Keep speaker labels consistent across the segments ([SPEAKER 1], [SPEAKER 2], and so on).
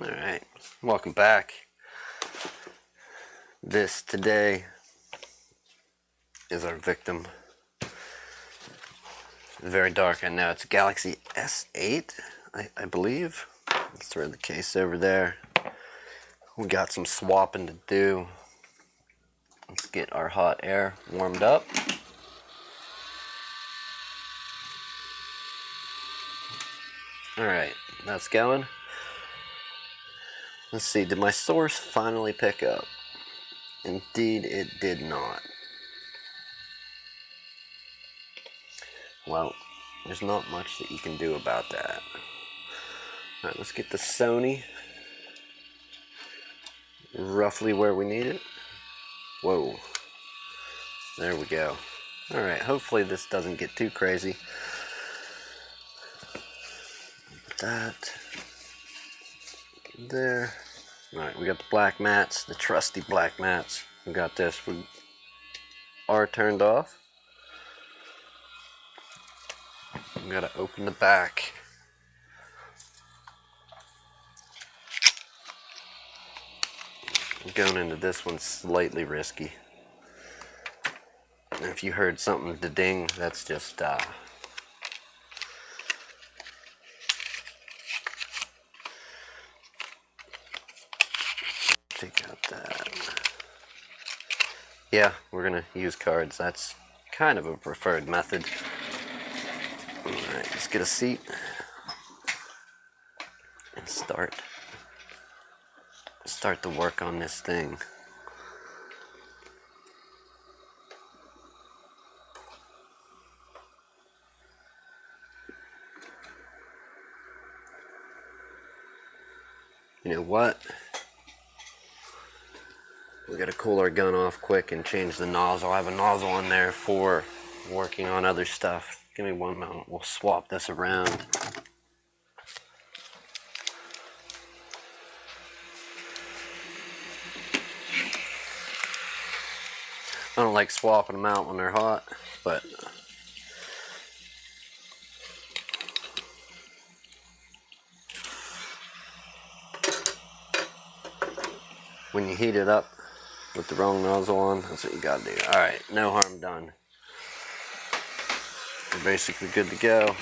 [SPEAKER 1] Alright, welcome back. This today is our victim. Very dark, I know. It's a Galaxy S8, I believe. Let's throw the case over there. We got some swapping to do. Let's get our hot air warmed up. Alright, that's going. Let's see, did my source finally pick up? Indeed, it did not. Well, there's not much that you can do about that. Alright, let's get the Sony roughly where we need it. Whoa. There we go. Alright, hopefully this doesn't get too crazy. That there. Alright, we got the black mats, the trusty black mats. We got this. We are turned off. We gotta open the back. Going into this one's slightly risky. And if you heard something to ding, that's just take out that. Yeah, we're gonna use cards. That's kind of a preferred method. Alright, let's get a seat and start the work on this thing. You know what? We gotta cool our gun off quick and change the nozzle. I have a nozzle on there for working on other stuff. Give me one moment. We'll swap this around. I don't like swapping them out when they're hot, but when you heat it up with the wrong nozzle on, that's what you gotta do. Alright, no harm done. We're basically good to go.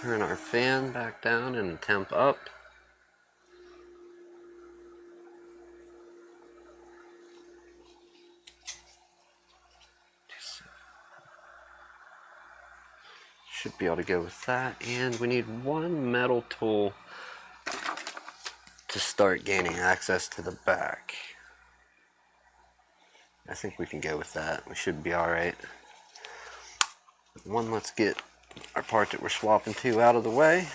[SPEAKER 1] Turn our fan back down and temp up. Should be able to go with that. And we need one metal tool to start gaining access to the back. I think we can go with that. We should be alright. One, let's get our part that we're swapping to out of the way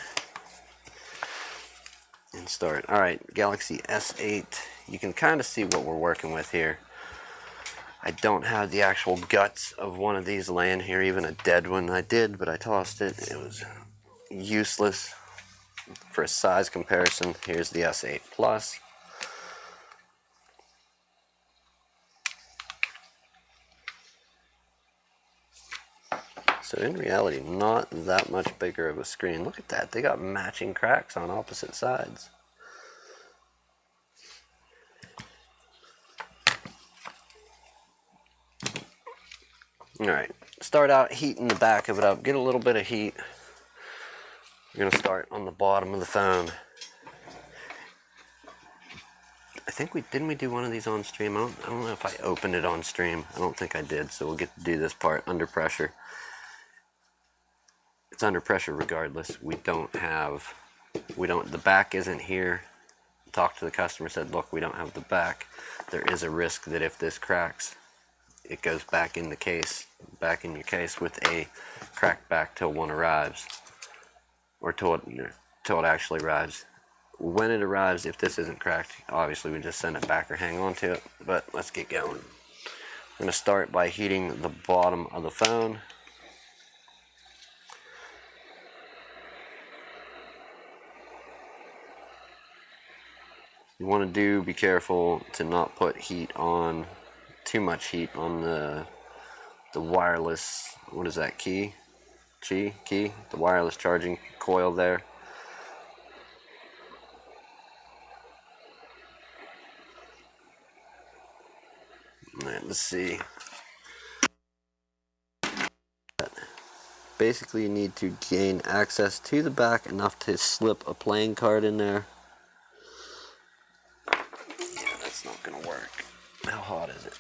[SPEAKER 1] and start. Alright, Galaxy S8. You can kind of see what we're working with here. I don't have the actual guts of one of these laying here, even a dead one. I did, but I tossed it. It was useless for a size comparison. Here's the S8 Plus. So in reality, not that much bigger of a screen. Look at that. They got matching cracks on opposite sides. Alright, start out heating the back of it up. Get a little bit of heat. We're going to start on the bottom of the phone. I think didn't we do one of these on stream? I don't know if I opened it on stream. I don't think I did, so we'll get to do this part under pressure. It's under pressure regardless. The back isn't here. Talked to the customer, said, look, we don't have the back. There is a risk that if this cracks, it goes back in the case, back in your case with a cracked back till one arrives, or till it actually arrives. When it arrives, if this isn't cracked, obviously we just send it back or hang on to it. But let's get going. I'm going to start by heating the bottom of the phone. You want to be careful to not put too much heat on the wireless, what is that, key? The wireless charging coil there. Alright, let's see. Basically, you need to gain access to the back enough to slip a playing card in there. Yeah, that's not going to work. How hot is it?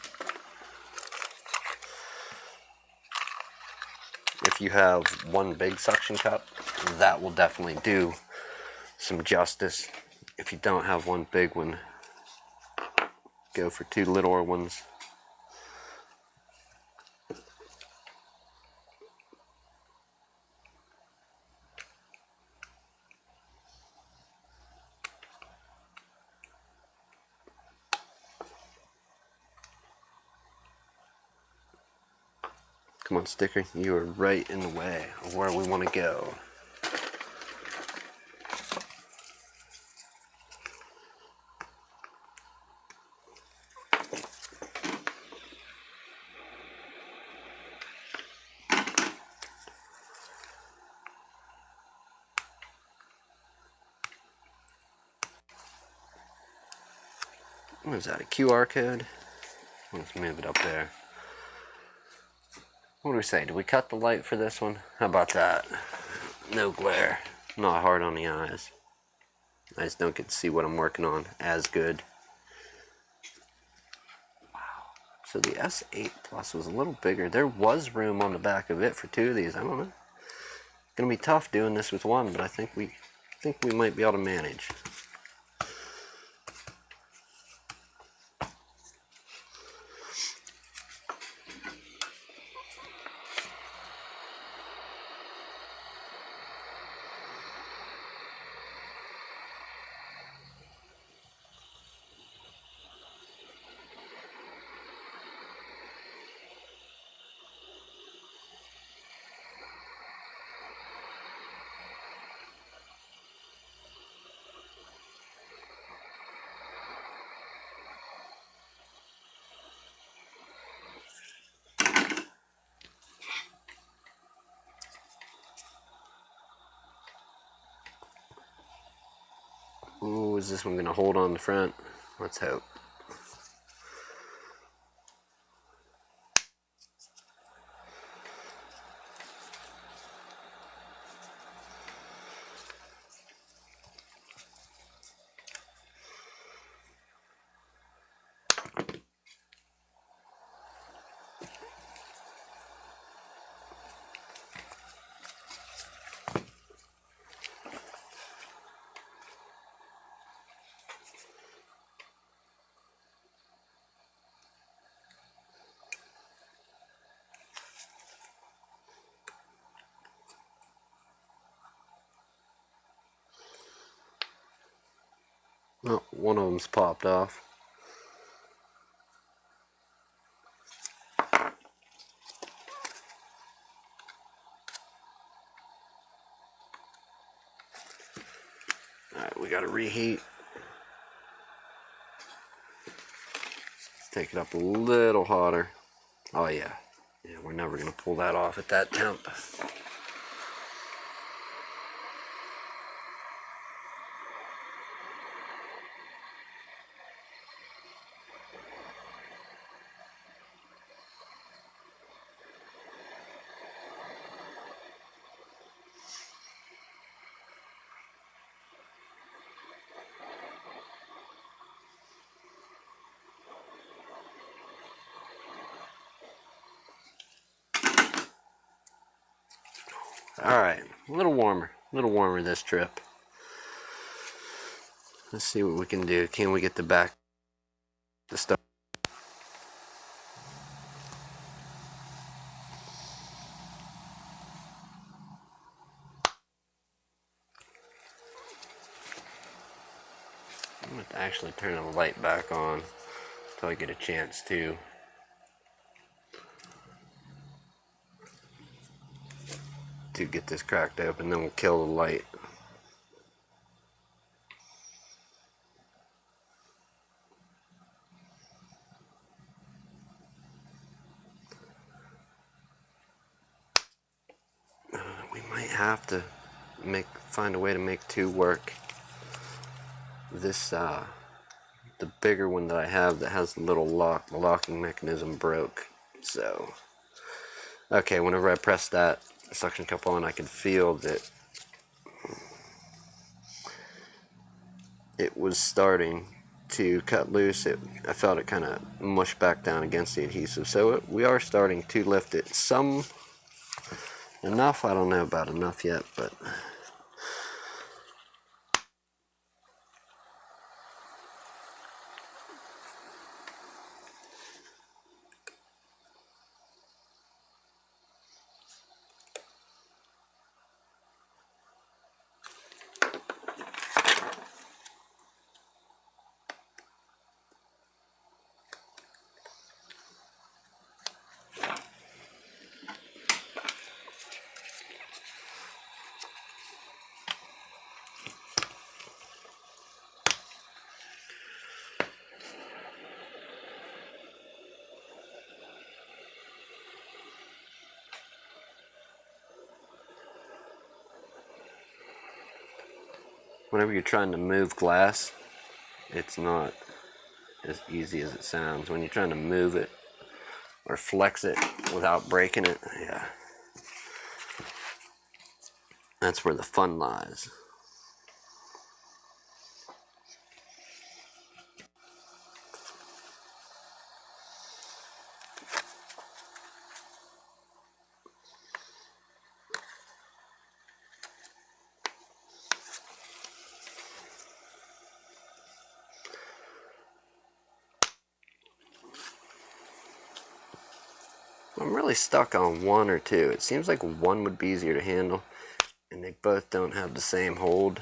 [SPEAKER 1] If you have one big suction cup, that will definitely do some justice. If you don't have one big one, go for two littler ones. Come on, sticker, you are right in the way of where we want to go. What is that, a QR code? Let's move it up there. What do we say? Do we cut the light for this one? How about that? No glare. Not hard on the eyes. I just don't get to see what I'm working on as good. Wow. So the S8 Plus was a little bigger. There was room on the back of it for two of these. I don't know. It's gonna be tough doing this with one, but I think we might be able to manage. Ooh, is this one gonna hold on the front? Let's hope. Oh, one of them's popped off. Alright, we gotta reheat. Let's take it up a little hotter. Oh yeah. Yeah, we're never gonna pull that off at that temp. Alright, a little warmer this trip. Let's see what we can do. Can we get the stuff? have to actually turn the light back on until I get a chance to. Get this cracked open, then we'll kill the light. We might have to find a way to make two work. This the bigger one that I have that has the little the locking mechanism broke. So okay, whenever I press that suction cup on, I could feel that it was starting to cut loose. I felt it kind of mush back down against the adhesive. So we are starting to lift it. Enough, I don't know about enough yet, but whenever you're trying to move glass, it's not as easy as it sounds. When you're trying to move it or flex it without breaking it, yeah, that's where the fun lies. I'm really stuck on one or two. It seems like one would be easier to handle, and they both don't have the same hold.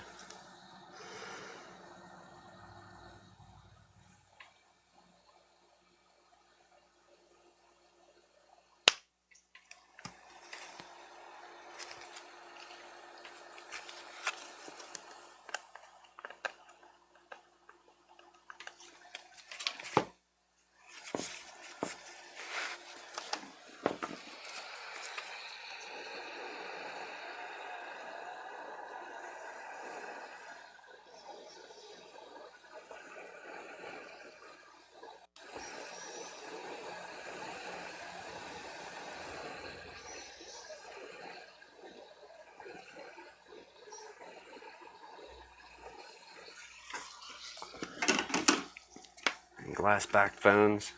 [SPEAKER 1] And glass back phones.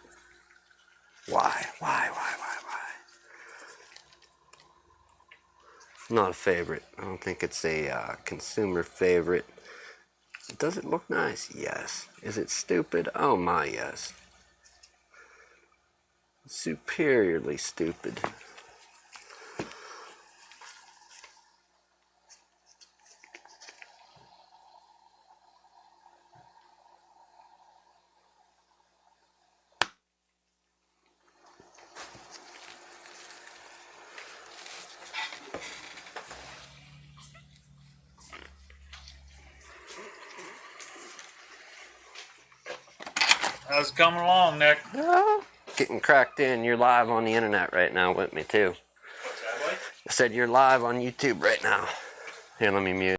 [SPEAKER 1] Why? Not a favorite. I don't think it's a consumer favorite. Does it look nice? Yes. Is it stupid? Oh my, yes. Superiorly stupid.
[SPEAKER 2] How's it coming along, Nick?
[SPEAKER 1] Getting cracked in. You're live on the internet right now with me too.
[SPEAKER 2] What's that, Blake?
[SPEAKER 1] I said you're live on YouTube right now. Here, let me mute.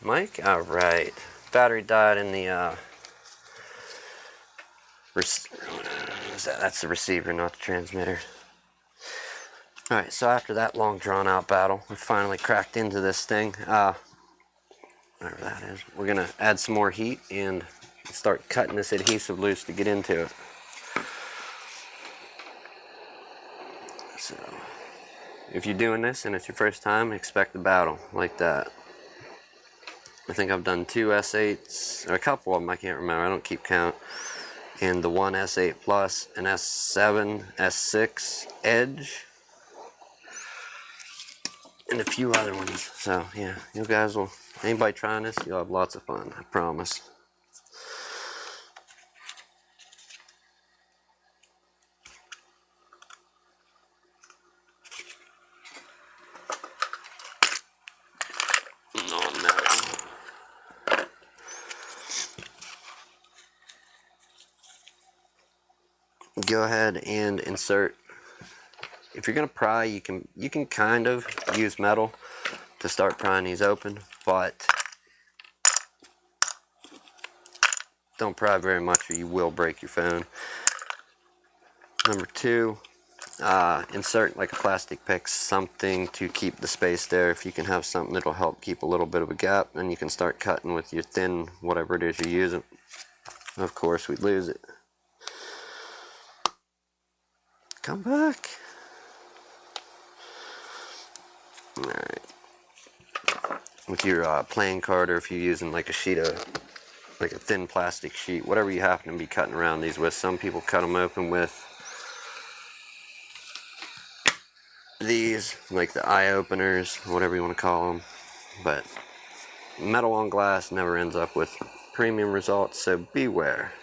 [SPEAKER 1] Mic? Alright. Battery died in the, that's the receiver, not the transmitter. Alright, so after that long drawn out battle, we finally cracked into this thing. Whatever that is. We're going to add some more heat and start cutting this adhesive loose to get into it. So, if you're doing this and it's your first time, expect a battle like that. I think I've done 2 S8s, or a couple of them, I can't remember, I don't keep count. And the one S8 Plus, an S7, S6 Edge, and a few other ones. So yeah, you guys will, anybody trying this, you'll have lots of fun, I promise. Go ahead and insert. If you're gonna pry, you can kind of use metal to start prying these open, but don't pry very much or you will break your phone. Number 2, insert like a plastic pick, something to keep the space there. If you can have something that'll help keep a little bit of a gap, then you can start cutting with your thin, whatever it is you're using. Of course, we'd lose it. Come back. Alright. With your playing card, or if you're using like a sheet of, like a thin plastic sheet, whatever you happen to be cutting around these with. Some people cut them open with these, like the eye openers, whatever you want to call them. But metal on glass never ends up with premium results, so beware.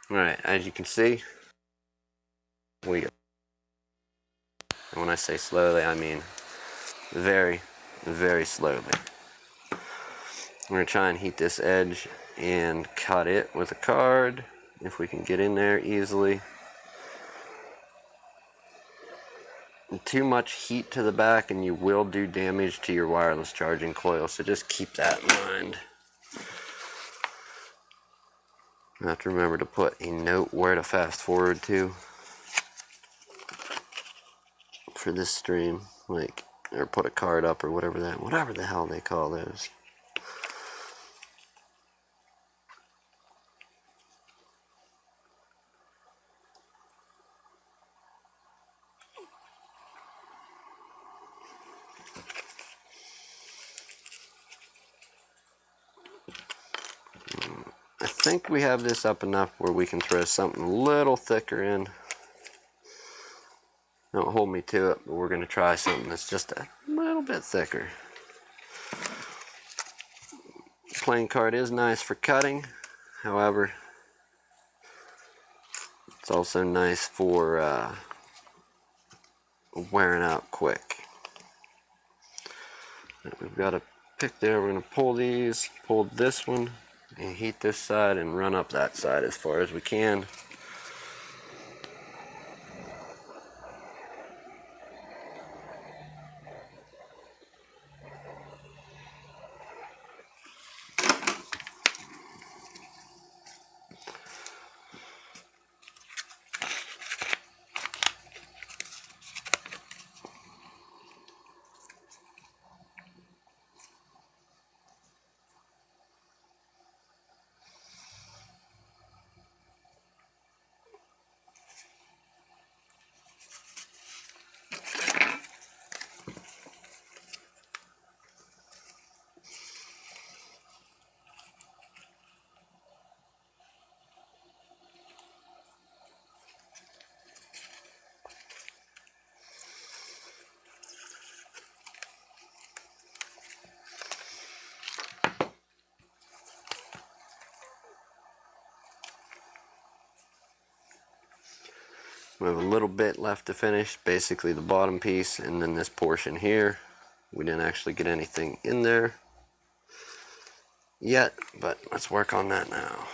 [SPEAKER 1] Alright, as you can see, we And when I say slowly, I mean very, very slowly. We're going to try and heat this edge and cut it with a card, if we can get in there easily. Too much heat to the back and you will do damage to your wireless charging coil, so just keep that in mind. I have to remember to put a note where to fast forward to for this stream, like, or put a card up or whatever the hell they call those. I think we have this up enough where we can throw something a little thicker in. Don't hold me to it, but we're going to try something that's just a little bit thicker. Playing card is nice for cutting, however, it's also nice for wearing out quick. We've got a pick there. We're going to pull these, pull this one, and heat this side and run up that side as far as we can. We have a little bit left to finish, basically the bottom piece, and then this portion here. We didn't actually get anything in there yet, but let's work on that now.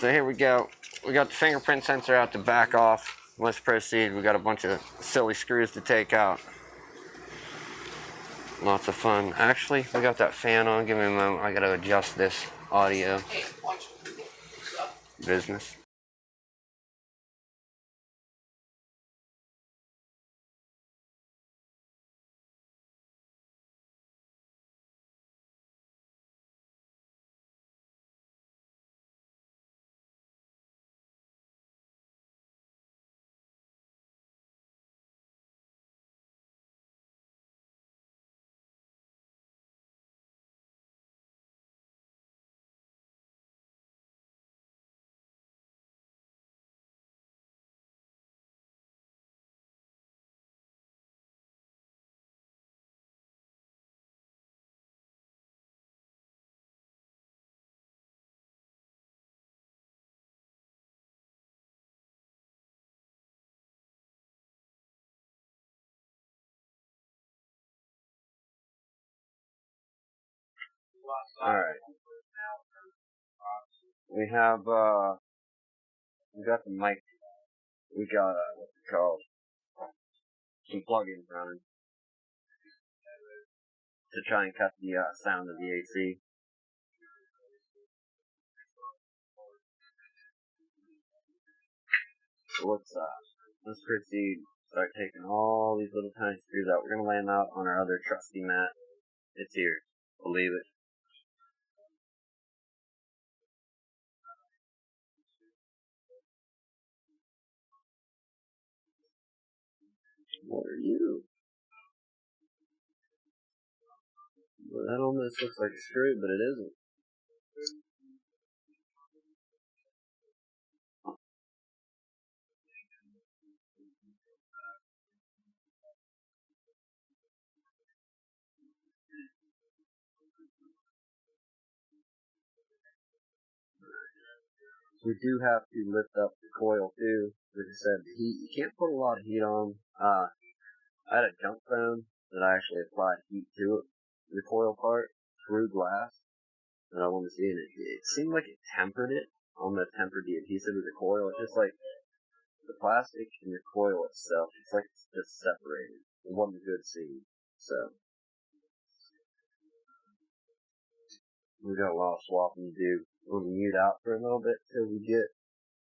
[SPEAKER 1] So here we go. We got the fingerprint sensor out to back off. Let's proceed. We got a bunch of silly screws to take out. Lots of fun. Actually, we got that fan on. Give me a moment. I gotta adjust this audio business. Alright. We got the mic. We got, what's it called? Some plugins running to try and cut the sound of the AC. So let's proceed. Start taking all these little tiny screws out. We're gonna lay them out on our other trusty mat. It's here. Believe it. What are you? Well, that almost looks like a screw, but it isn't. We do have to lift up the coil too. Like I said, the heat, you can't put a lot of heat on. I had a jump phone that I actually applied heat to it, the coil part, through glass that I wanted to see, and it seemed like it tempered it, almost tempered the adhesive of the coil. It's just like the plastic and the coil itself, it's like it's just separated. It wasn't a good scene. So, we got a lot of swapping to do. We'll mute out for a little bit till we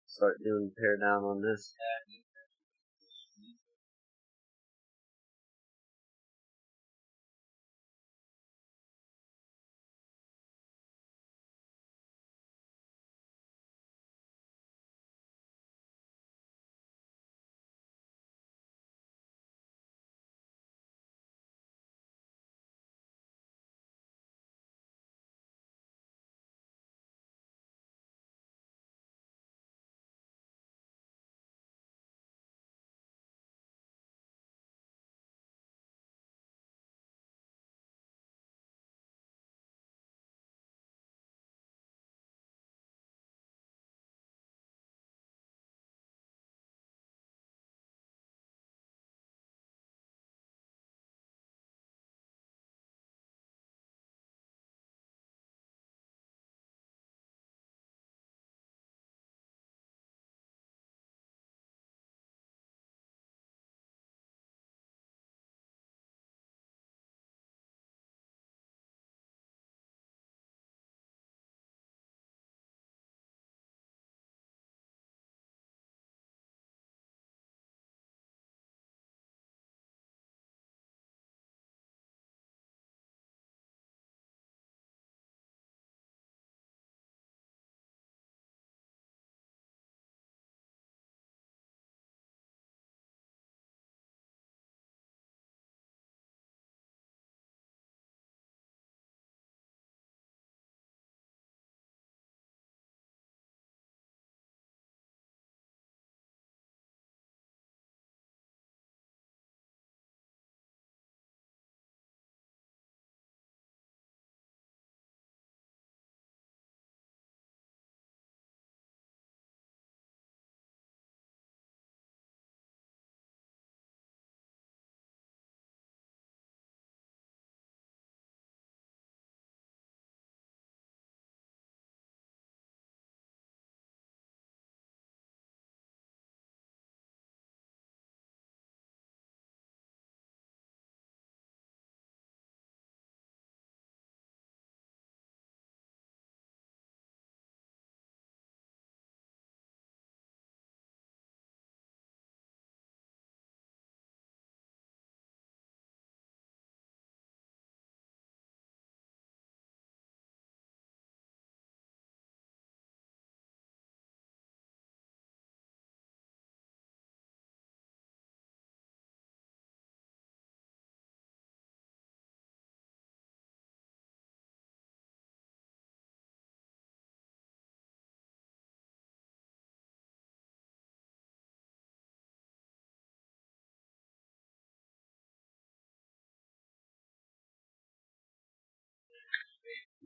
[SPEAKER 1] start doing the tear down on this.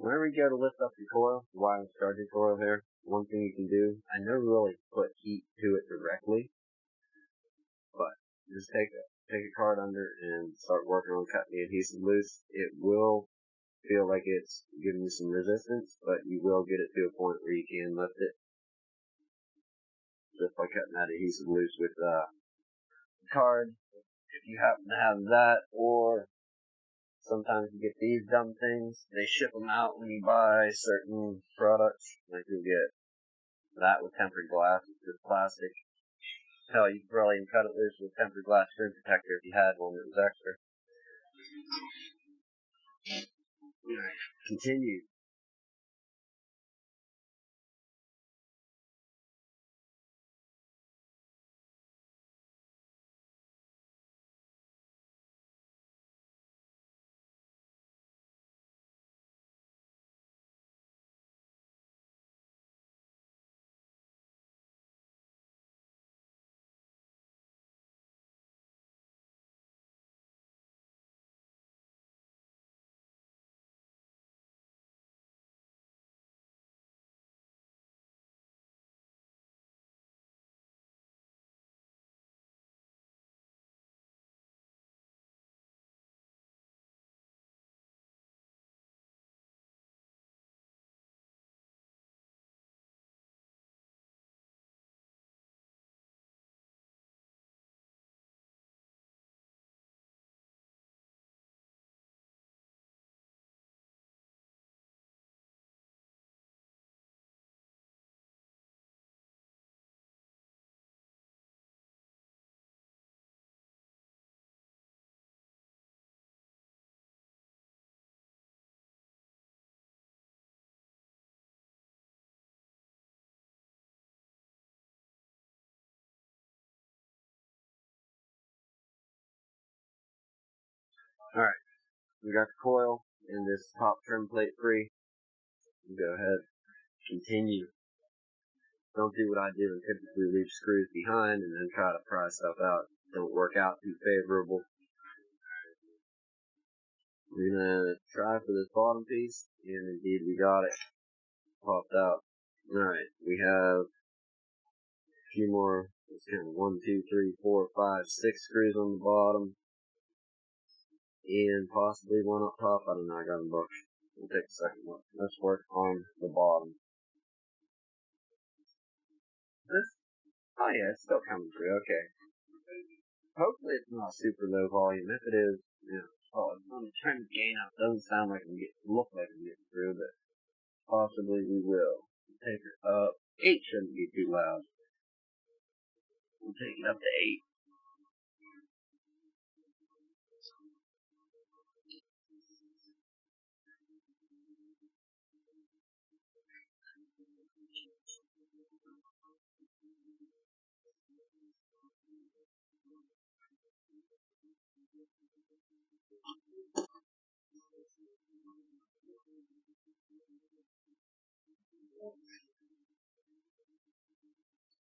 [SPEAKER 1] whenever you go to lift up your coil, the wireless charging coil here, one thing you can do, I never really put heat to it directly, but just take a card under and start working on cutting the adhesive loose. It will feel like it's giving you some resistance, but you will get it to a point where you can lift it just by cutting that adhesive loose with the card. If you happen to have that, or sometimes you get these dumb things, they ship them out when you buy certain products. Like you'll get that with tempered glass, it's just plastic. Hell, you could probably even cut it loose with tempered glass screen protector if you had one that was extra. Alright, continue. Alright, we got the coil and this top trim plate free. Go ahead, continue. Don't do what I do and typically leave screws behind and then try to pry stuff out. Don't work out too favorable. We're gonna try for this bottom piece, and indeed we got it. Popped out. Alright, we have a few more. Let's count 1, 2, 3, 4, 5, 6 screws on the bottom. And possibly one up top. I don't know, I got them booked. We'll take a second look. Let's work on the bottom. Oh yeah, it's still coming through, okay. Hopefully it's not super low volume. If it is, I'm gonna turn the gain up. Doesn't sound like look like I'm getting through, but possibly we will. Take it up. 8 shouldn't be too loud. We'll take it up to 8.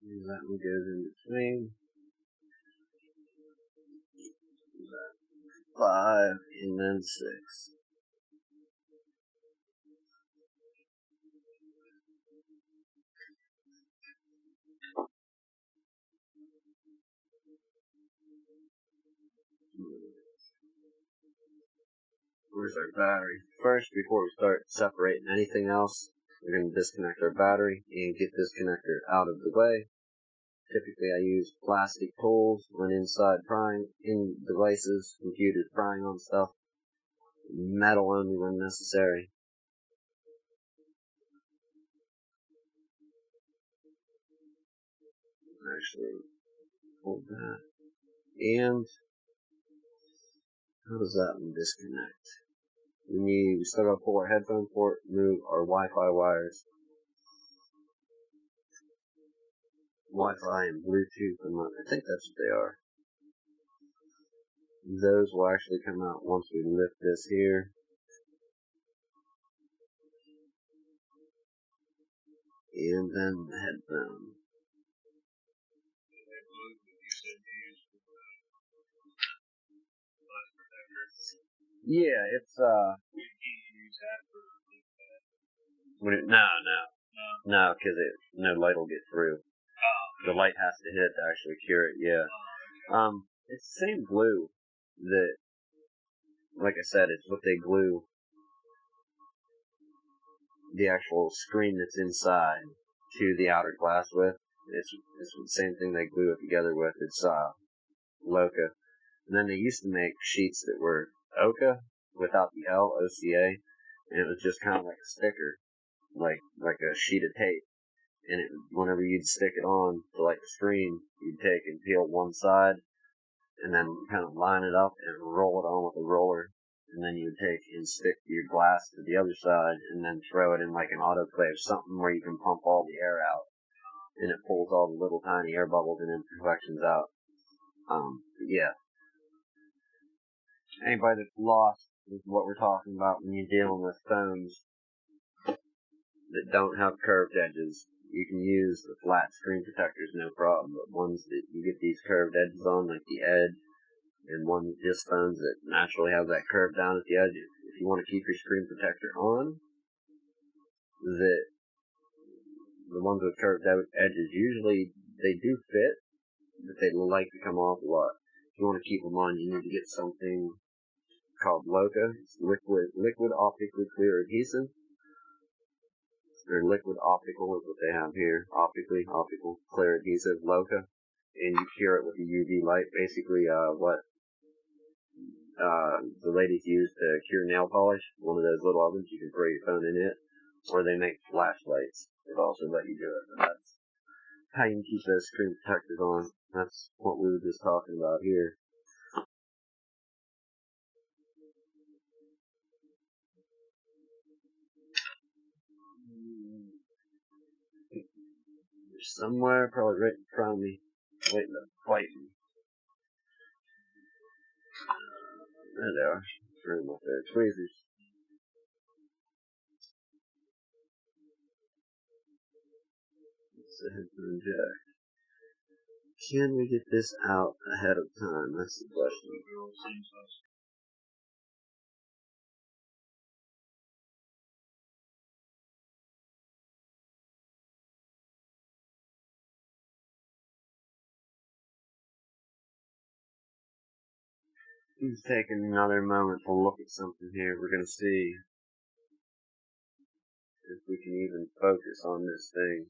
[SPEAKER 1] And that one goes in between. 5 and then 6. Where's our battery? First, before we start separating anything else, we're going to disconnect our battery and get this connector out of the way. Typically, I use plastic tools when inside prying in devices, computers, prying on stuff. Metal only when necessary. Actually, fold that. And how does that one disconnect? We still gotta pull our headphone port, move our Wi-Fi wires. Wi-Fi and Bluetooth, I think that's what they are. Those will actually come out once we lift this here. And then the headphone. Yeah, it's No, because no light will get through. The light has to hit to actually cure it. Yeah. It's the same glue that, like I said, it's what they glue the actual screen that's inside to the outer glass with. It's the same thing they glue it together with. It's Loca. And then they used to make sheets that were Oka without the L, OCA, and it was just kind of like a sticker, like a sheet of tape. And whenever you'd stick it on to like the screen, you'd take and peel one side, and then kind of line it up and roll it on with a roller. And then you would take and stick your glass to the other side, and then throw it in like an autoclave, something where you can pump all the air out, and it pulls all the little tiny air bubbles and imperfections out. Yeah. Anybody that's lost with what we're talking about when you're dealing with phones that don't have curved edges, you can use the flat screen protectors, no problem. But ones that you get these curved edges on, like the Edge, and just phones that naturally have that curve down at the edge, if you want to keep your screen protector on, the ones with curved edges, usually they do fit, but they like to come off a lot. If you want to keep them on, you need to get something called Loca. It's liquid optically clear adhesive. Or liquid optical is what they have here. Optical clear adhesive, Loca. And you cure it with a UV light. Basically, what the ladies use to cure nail polish. One of those little ovens, you can throw your phone in it. Or they make flashlights. They've also let you do it. And that's how you can keep those screen protectors on. That's what we were just talking about here. There's somewhere, probably right in front of me, waiting to bite me. There they are. Through my fair tweezers. It's a headphone jack. Can we get this out ahead of time? That's the question. He's taking another moment to look at something here. We're going to see if we can even focus on this thing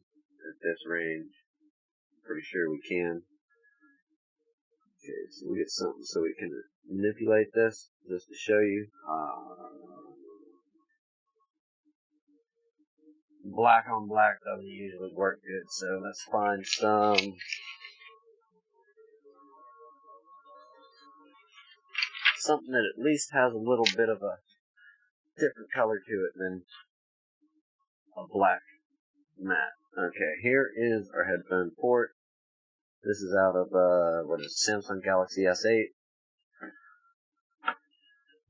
[SPEAKER 1] at this range. Pretty sure we can. Okay, so we get something so we can manipulate this just to show you. Black on black doesn't usually work good, so let's find something that at least has a little bit of a different color to it than a black matte. Okay, here is our headphone port. This is out of, Samsung Galaxy S8.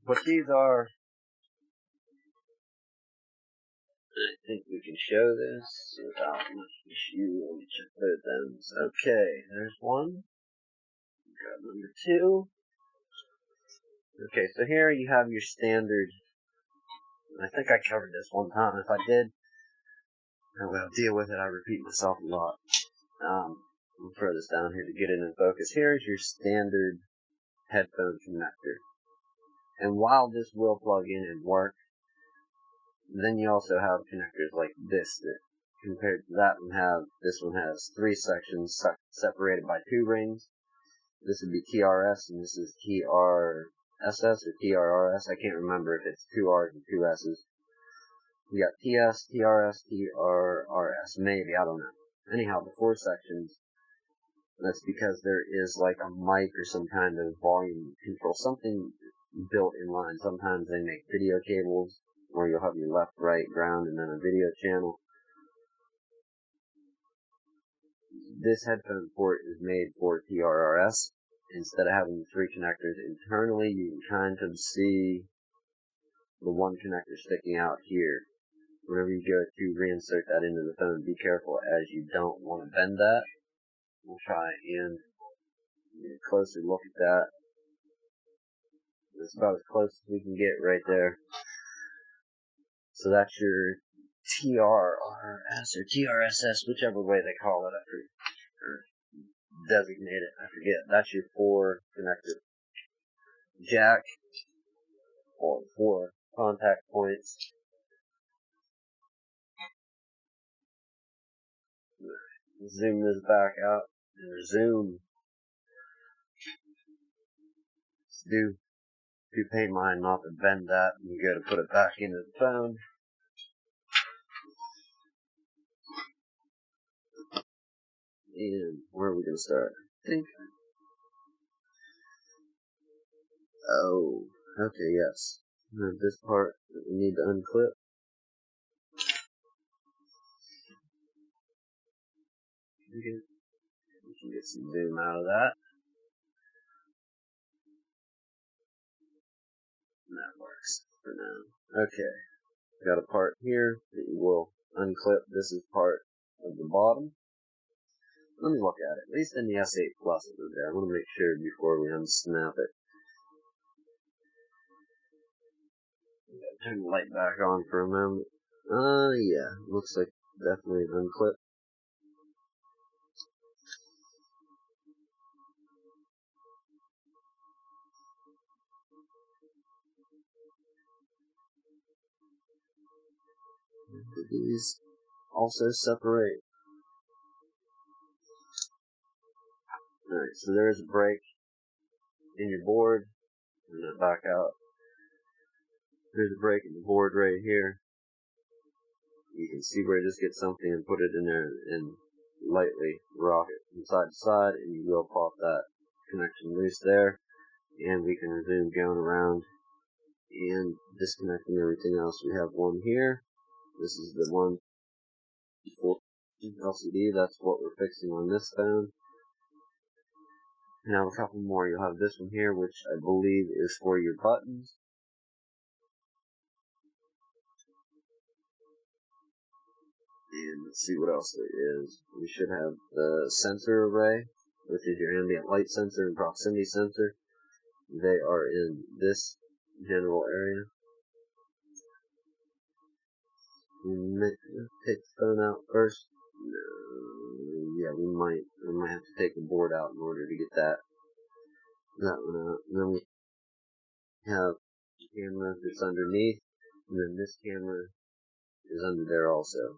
[SPEAKER 1] But these are, I think we can show this without much issue. Let me check both ends. Okay, there's one. Got number two. Okay, so here you have your standard. I think I covered this one time. If I did, I will deal with it. I repeat myself a lot. I'll throw this down here to get it in focus. Here's your standard headphone connector. And while this will plug in and work, then you also have connectors like this that, compared to that one, this one has three sections separated by two rings. This would be TRS, and this is TRSS or TRRS. I can't remember if it's two R's and two S's. You got TS, TRS, TRRS, maybe, I don't know. Anyhow, the four sections, that's because there is like a mic or some kind of volume control, something built in line. Sometimes they make video cables, where you'll have your left, right, ground, and then a video channel. This headphone port is made for TRRS. Instead of having the three connectors internally, you can kind of see the one connector sticking out here. Whenever you go to reinsert that into the phone, be careful as you don't want to bend that. We'll try and get a closer look at that. That's about as close as we can get right there. So that's your TRRS or TRSS, whichever way they call it, or designate it, I forget. That's your 4 connected jack, or 4 contact points. Zoom this back out and resume. Do pay mind not to bend that, and you go to put it back into the phone. And where are we going to start? I think. Oh, okay, yes. This part that we need to unclip. We can get some zoom out of that. And that works for now. Okay, got a part here that you will unclip. This is part of the bottom. Let me look at it. At least in the S8 Plus it was there. I want to make sure before we unsnap it. Turn the light back on for a moment. Yeah, looks like definitely unclipped. These also separate. Alright, so there's a break in your board. Turn that back out. There's a break in the board right here. You can see where just get something and put it in there and lightly rock it from side to side, and you will pop that connection loose there. And we can resume going around and disconnecting everything else. We have one here. This is the one for LCD. That's what we're fixing on this phone. And I have a couple more. You'll have this one here, which I believe is for your buttons. And let's see what else there is. We should have the sensor array, which is your ambient light sensor and proximity sensor. They are in this general area. Take the phone out first. No, yeah, we might have to take the board out in order to get that one out. And then we have the camera that's underneath, and then this camera is under there also.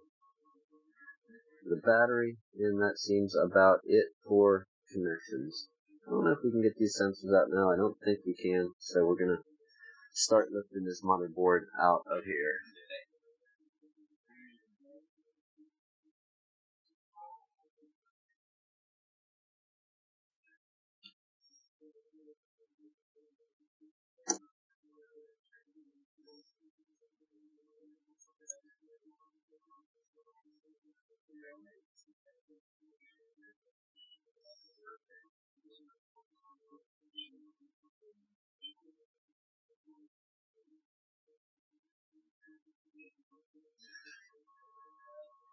[SPEAKER 1] The battery, and that seems about it for connections. I don't know if we can get these sensors out now. I don't think we can, so we're going to start lifting this motherboard out of here.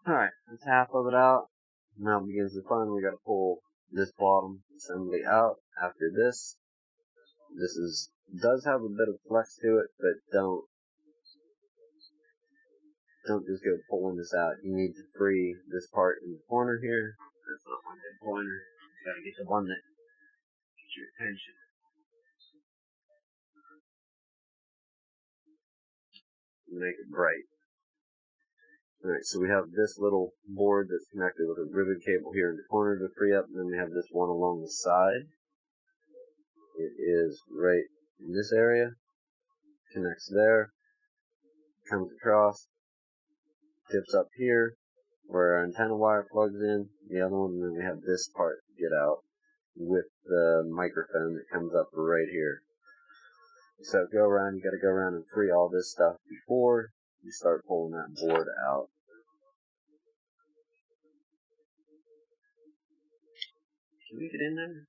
[SPEAKER 1] Alright, that's half of it out. Now begins the fun. We gotta pull this bottom assembly out after this. This does have a bit of flex to it, but don't just go pulling this out. You need to free this part in the corner here. That's not my good pointer. You gotta get the one that gets your attention. Make it bright. Alright, so we have this little board that's connected with a ribbon cable here in the corner to free up, and then we have this one along the side. It is right in this area, connects there, comes across, tips up here, where our antenna wire plugs in, the other one, and then we have this part to get out with the microphone that comes up right here. So you gotta go around and free all this stuff before you start pulling that board out. Can we get in there?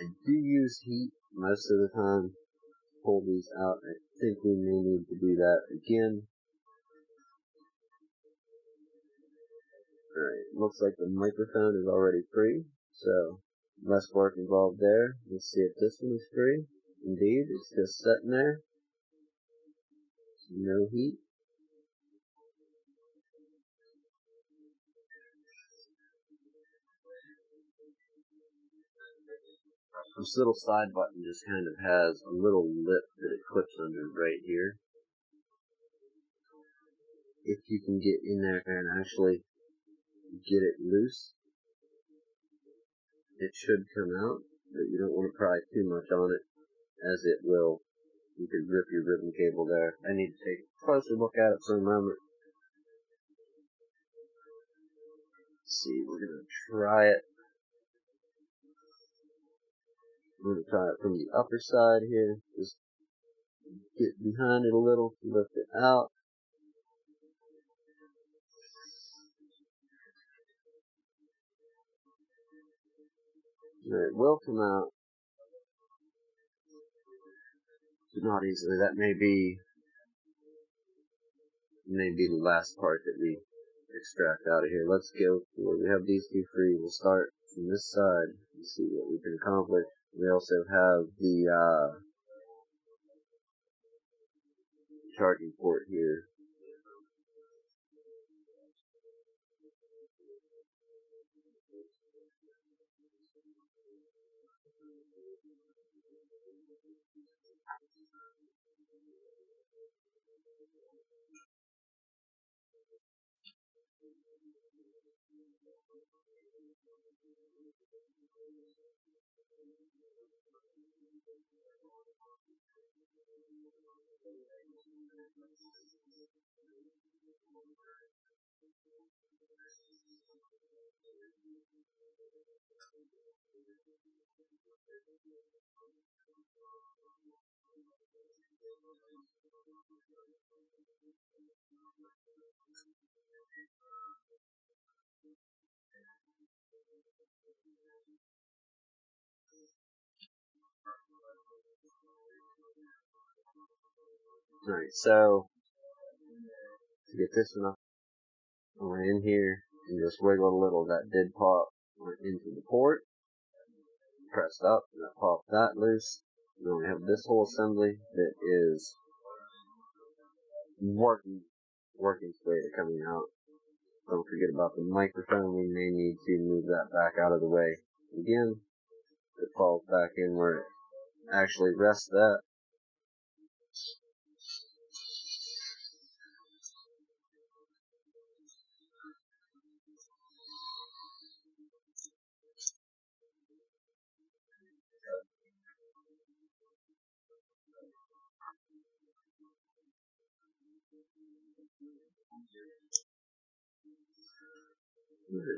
[SPEAKER 1] I do use heat most of the time to pull these out. I think we may need to do that again. Alright, looks like the microphone is already free, so less work involved there. Let's see if this one is free. Indeed, it's just sitting there. No heat. This little side button just kind of has a little lip that it clips under right here. If you can get in there and actually get it loose, it should come out, but you don't want to pry too much on it, as it will. You could rip your ribbon cable there. I need to take a closer look at it for a moment. Let's see, we're going to try it. We're going to try it from the upper side here. Just get behind it a little, lift it out. And it will come out, but not easily. That may be the last part that we extract out of here. Let's go for, we have these two free. We'll start from this side and see what we can accomplish. We also have the charging port here. Alright, so to get this one up, I went in here and just wiggled a little. That did pop, went into the port, pressed up, and that popped that loose. And then we have this whole assembly that is working its way to coming out. Don't forget about the microphone. We may need to move that back out of the way. Again, it falls back in where it actually rests at.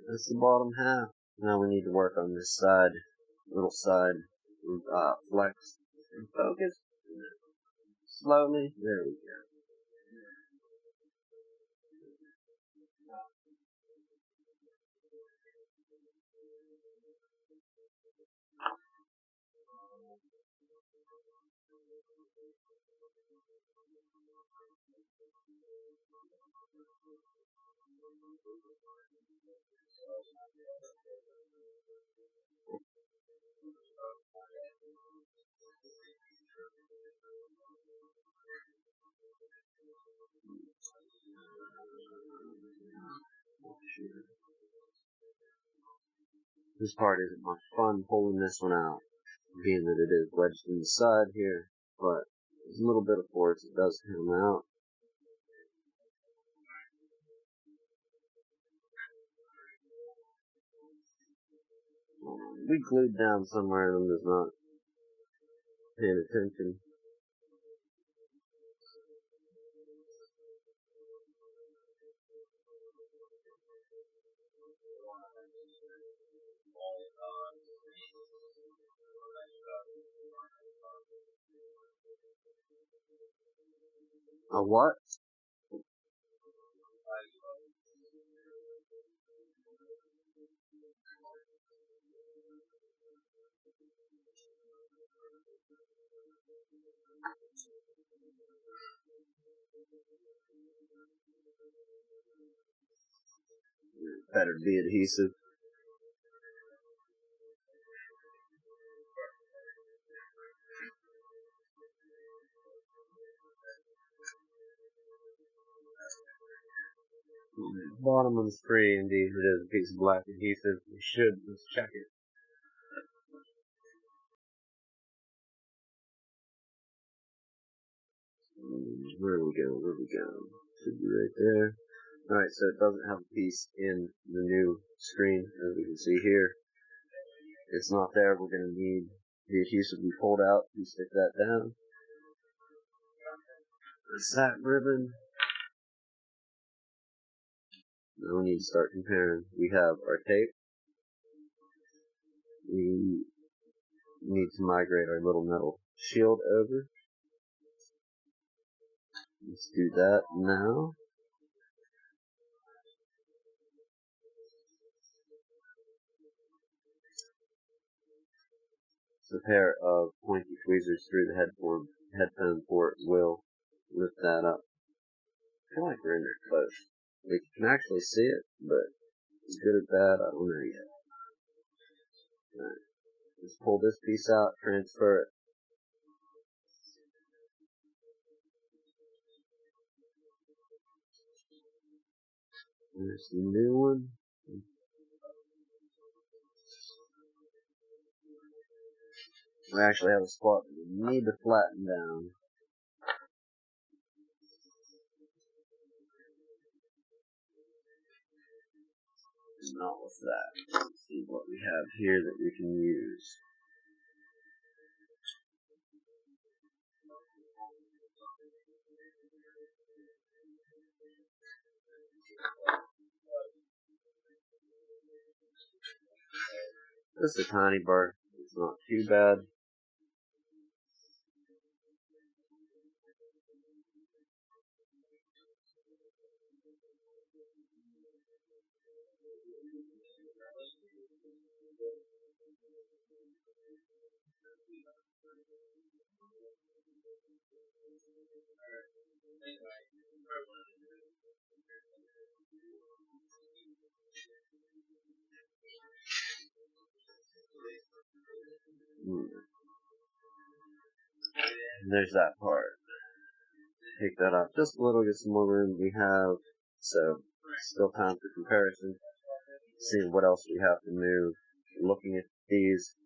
[SPEAKER 1] That's the bottom half. Now we need to work on this side, little side, flex and focus. Slowly, there we go. This part isn't much fun pulling this one out, being that it is wedged in the side here, but there's a little bit of force, it does come out. We glued down somewhere and I'm just not paying attention. A what? better be adhesive. Bottom one's free, indeed. It is a piece of black adhesive. We should just check it. Where we go? Should be right there. Alright, so it doesn't have a piece in the new screen, as we can see here. It's not there. We're going to need the adhesive to be pulled out. You stick that down. That's that ribbon. Now we need to start comparing. We have our tape. We need to migrate our little metal shield over. Let's do that now. It's a pair of pointy tweezers through the headphone port will lift that up. I feel like we're in there close. We can actually see it, but it's good or bad, I don't know yet. Alright. Just pull this piece out, transfer it. There's the new one. We actually have a spot that we need to flatten down. Not with that. Let's see what we have here that we can use. This is a tiny bar. It's not too bad. And there's that part. Take that off just a little, get some more room. We have, so still time for comparison. Seeing what else we have to move. Looking at these,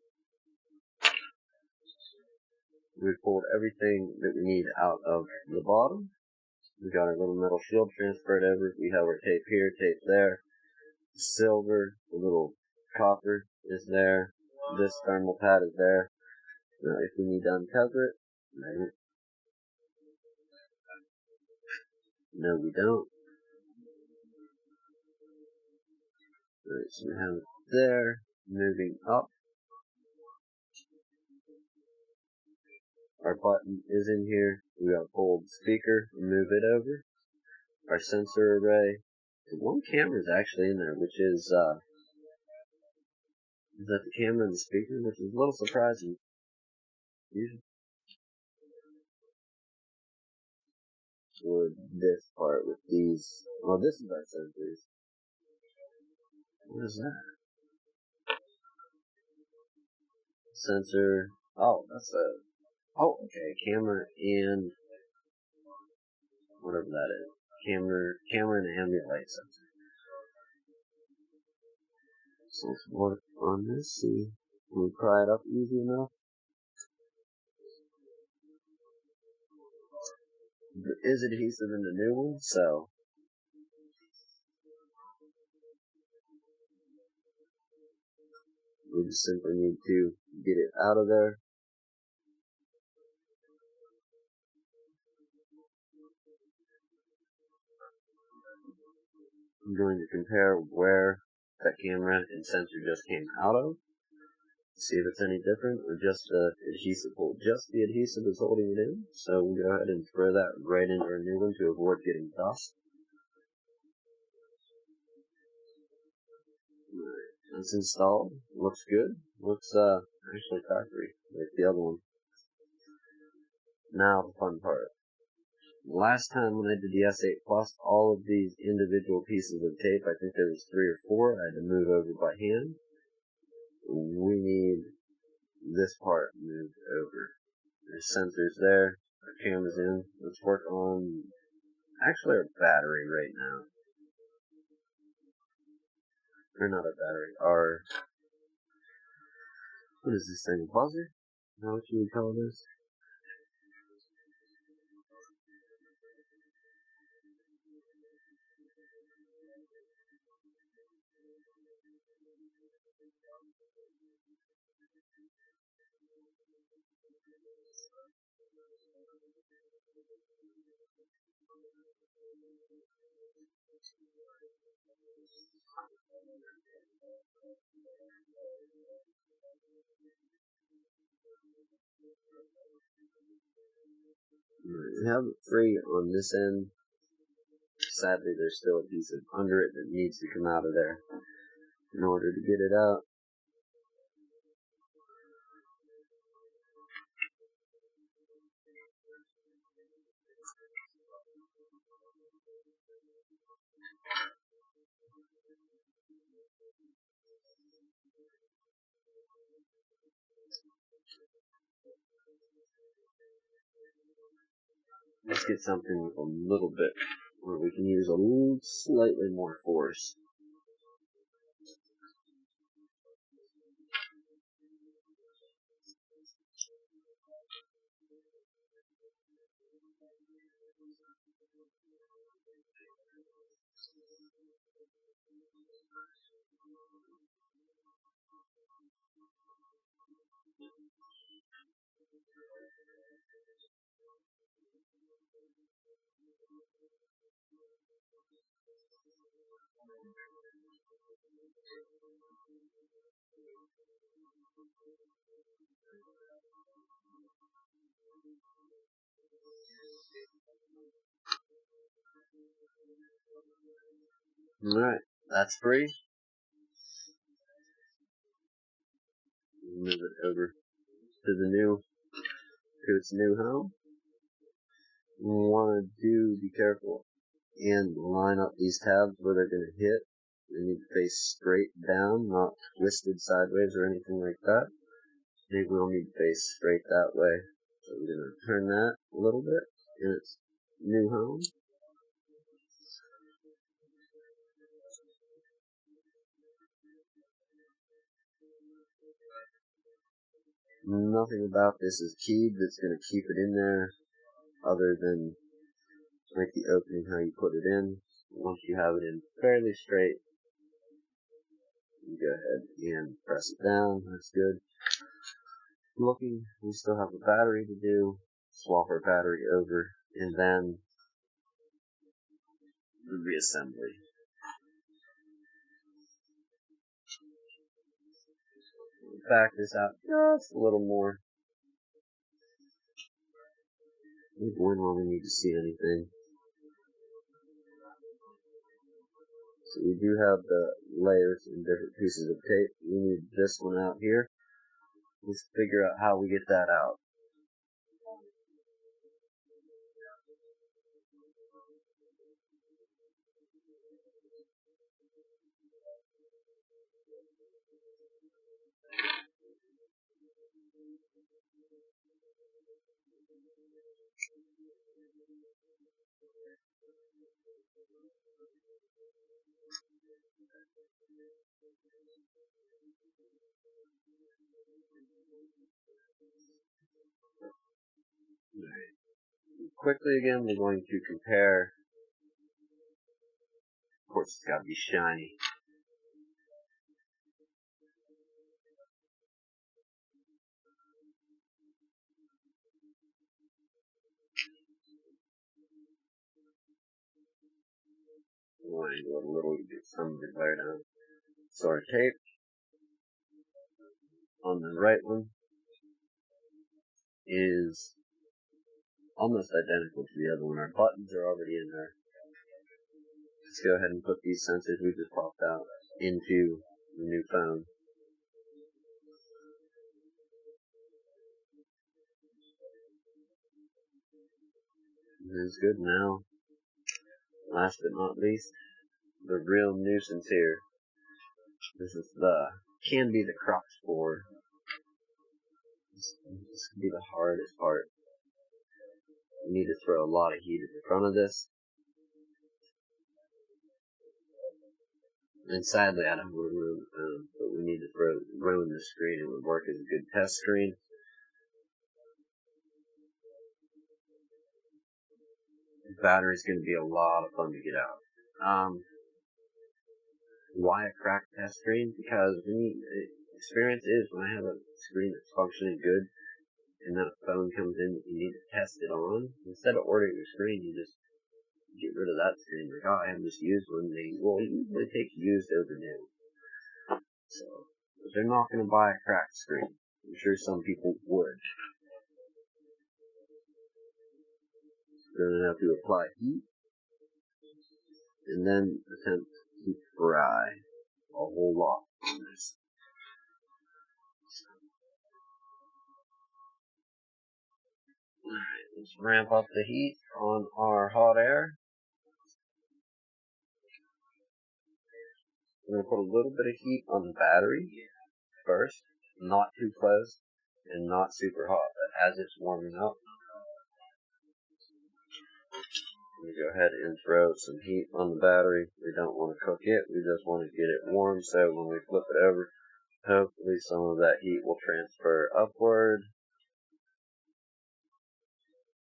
[SPEAKER 1] we pulled everything that we need out of the bottom. We got our little metal shield transferred over. We have our tape here, tape there. Silver, the little copper is there. This thermal pad is there. Now, if we need to uncover it, no, we don't. Alright, so we have it there. Moving up. Our button is in here. We got a pulled speaker. Move it over. Our sensor array. One camera is actually in there, which is that the camera and the speaker, which is a little surprising. Usually, or this part with these. Oh, this is our sensors. What is that? Sensor. Oh, that's a. Oh, okay. Camera and whatever that is. Camera and ambient light sensor. So let's work on this. See, can we pry it up easy enough? There is adhesive in the new one, so we just simply need to get it out of there. I'm going to compare where that camera and sensor just came out of. See if it's any different, or just the adhesive hold. Just the adhesive is holding it in, so we'll go ahead and throw that right into our new one to avoid getting dust. Alright, that's installed. Looks good. Looks actually factory, like the other one. Now the fun part. Last time when I did the S8 Plus, all of these individual pieces of tape, I think there was 3 or 4, I had to move over by hand. We need this part moved over. There's sensors there, our camera's in. Let's work on actually our battery right now. Or not our battery, our, what is this thing, a buzzer? Is that what you would call this? We have it free on this end. Sadly, there's still a piece of under it that needs to come out of there in order to get it out. Let's get something a little bit where we can use a little slightly more force. Alright, that's free. Move it over to its new home. We want to be careful and line up these tabs where they're going to hit. They need to face straight down, not twisted sideways or anything like that. They will need to face straight that way. So we're going to turn that a little bit in its new home. Nothing about this is keyed that's going to keep it in there other than like the opening, how you put it in. Once you have it in fairly straight, you go ahead and press it down. That's good. Looking, we still have a battery to do. Swap our battery over, and then the reassembly. Back this out just a little more. Maybe when we need to see anything. So we do have the layers and different pieces of tape. We need this one out here. Let's figure out how we get that out. Quickly again, we're going to compare. Of course, it's got to be shiny. We want to go a little to get some of the glare down. So our tape on the right one is almost identical to the other one. Our buttons are already in there. Let's go ahead and put these sensors we just popped out into the new phone. is good now. Last but not least, the real nuisance here. This is can be the crux for. This can be the hardest part. We need to throw a lot of heat at the front of this. And sadly, I don't have room, but we need to ruin the screen. It would work as a good test screen. The battery's going to be a lot of fun to get out. Why a cracked test screen? Because experience is when I have a screen that's functioning good, and then a phone comes in that you need to test it on, instead of ordering a screen, you just get rid of that screen. Like, oh, I haven't just used one. They usually take used over new. So, if they're not going to buy a cracked screen, I'm sure some people would. They're going to have to apply heat, and then attempt to fry a whole lot on this. Alright, let's ramp up the heat on our hot air. I'm going to put a little bit of heat on the battery first, not too close and not super hot, but as it's warming up, I'm going to go ahead and throw some heat on the battery. We don't want to cook it, we just want to get it warm, so when we flip it over, hopefully some of that heat will transfer upward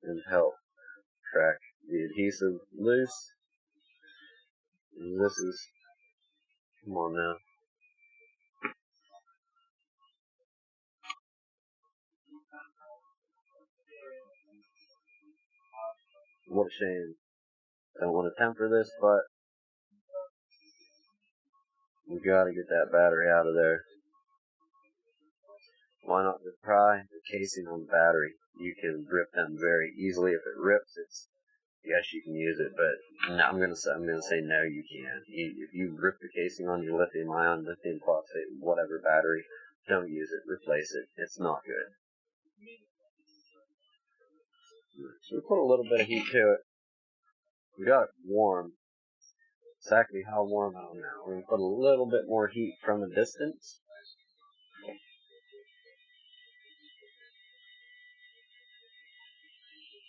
[SPEAKER 1] and help crack the adhesive loose. And this is, come on now. What a shame. Don't want to temper this, but we gotta get that battery out of there. Why not just pry the casing on the battery? You can rip them very easily. If it rips, yes, you can use it, but no, I'm gonna say no, you can't. If you rip the casing on your lithium-ion, lithium phosphate, whatever battery, don't use it. Replace it. It's not good. So we put a little bit of heat to it. We got it warm. Exactly how warm, I don't know. We're gonna put a little bit more heat from a distance.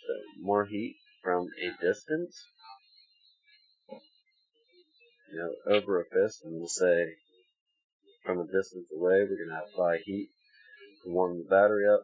[SPEAKER 1] So more heat from a distance. Over a fist, I'm going to say from a distance away, we're going to apply heat to warm the battery up.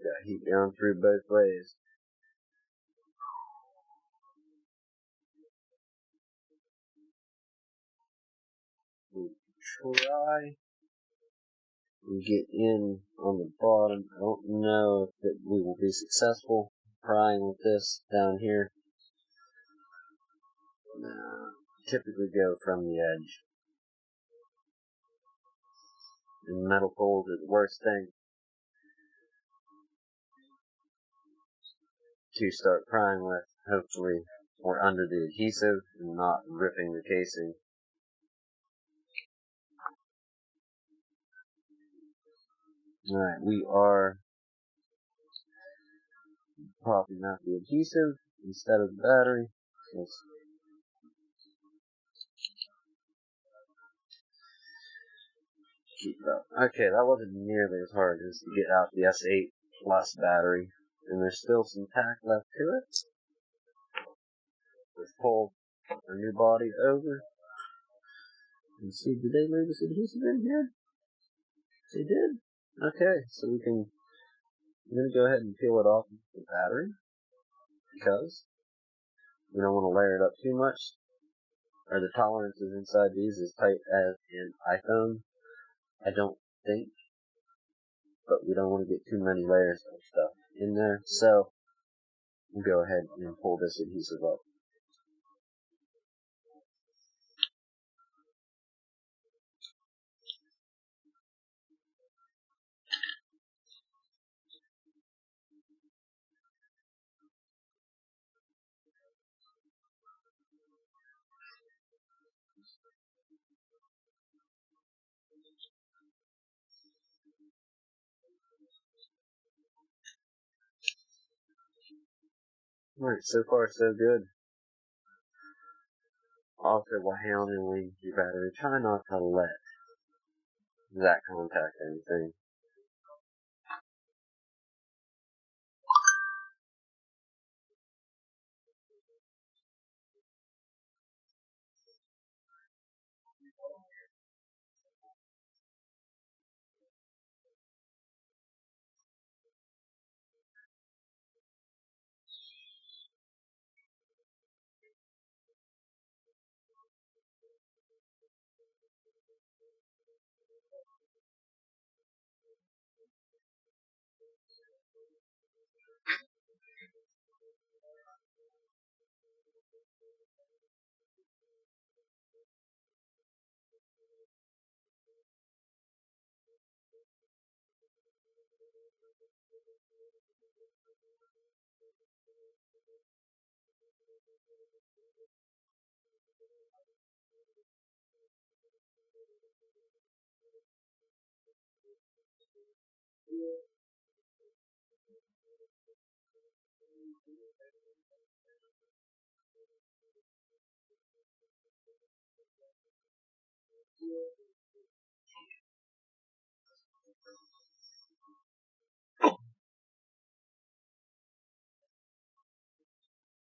[SPEAKER 1] Got heat down through both ways. We'll try and get in on the bottom. I don't know if we will be successful prying with this down here. Typically go from the edge. And metal poles are the worst thing to start prying with. Hopefully we're under the adhesive and not ripping the casing. Alright, we are popping out the adhesive instead of the battery. Okay, that wasn't nearly as hard as to get out the S8 Plus battery. And there's still some tack left to it. Let's pull our new body over. And see, did they leave this adhesive in here? They did. Okay, so I'm going to go ahead and peel it off the battery. because we don't want to layer it up too much. Are the tolerances inside these as tight as an iPhone? I don't think, but we don't want to get too many layers of stuff in there, so we'll go ahead and pull this adhesive up. Alright, so far so good. Also, while handling your battery, try not to let that contact anything.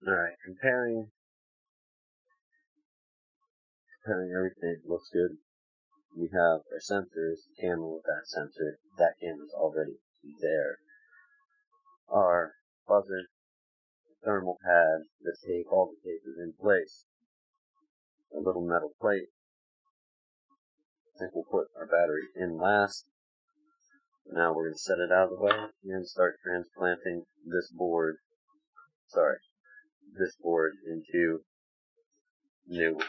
[SPEAKER 1] Alright, comparing everything, looks good. We have our sensors, camera with that sensor. That camera's already there. Our buzzer, thermal pad, the tape, all the tape is in place. A little metal plate. I think we'll put our battery in last. Now we're going to set it out of the way and start transplanting this board into new.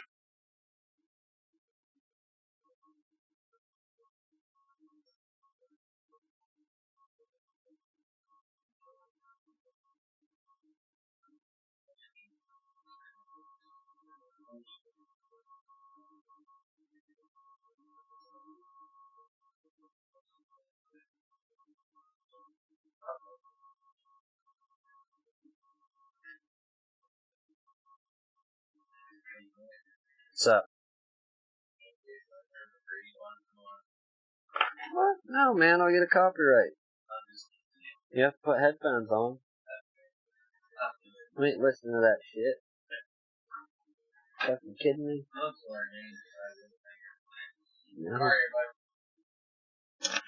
[SPEAKER 1] So, what? No, man, I'll get a copyright. You have to put headphones on. I ain't listening to that shit. Fucking kidding me? No. I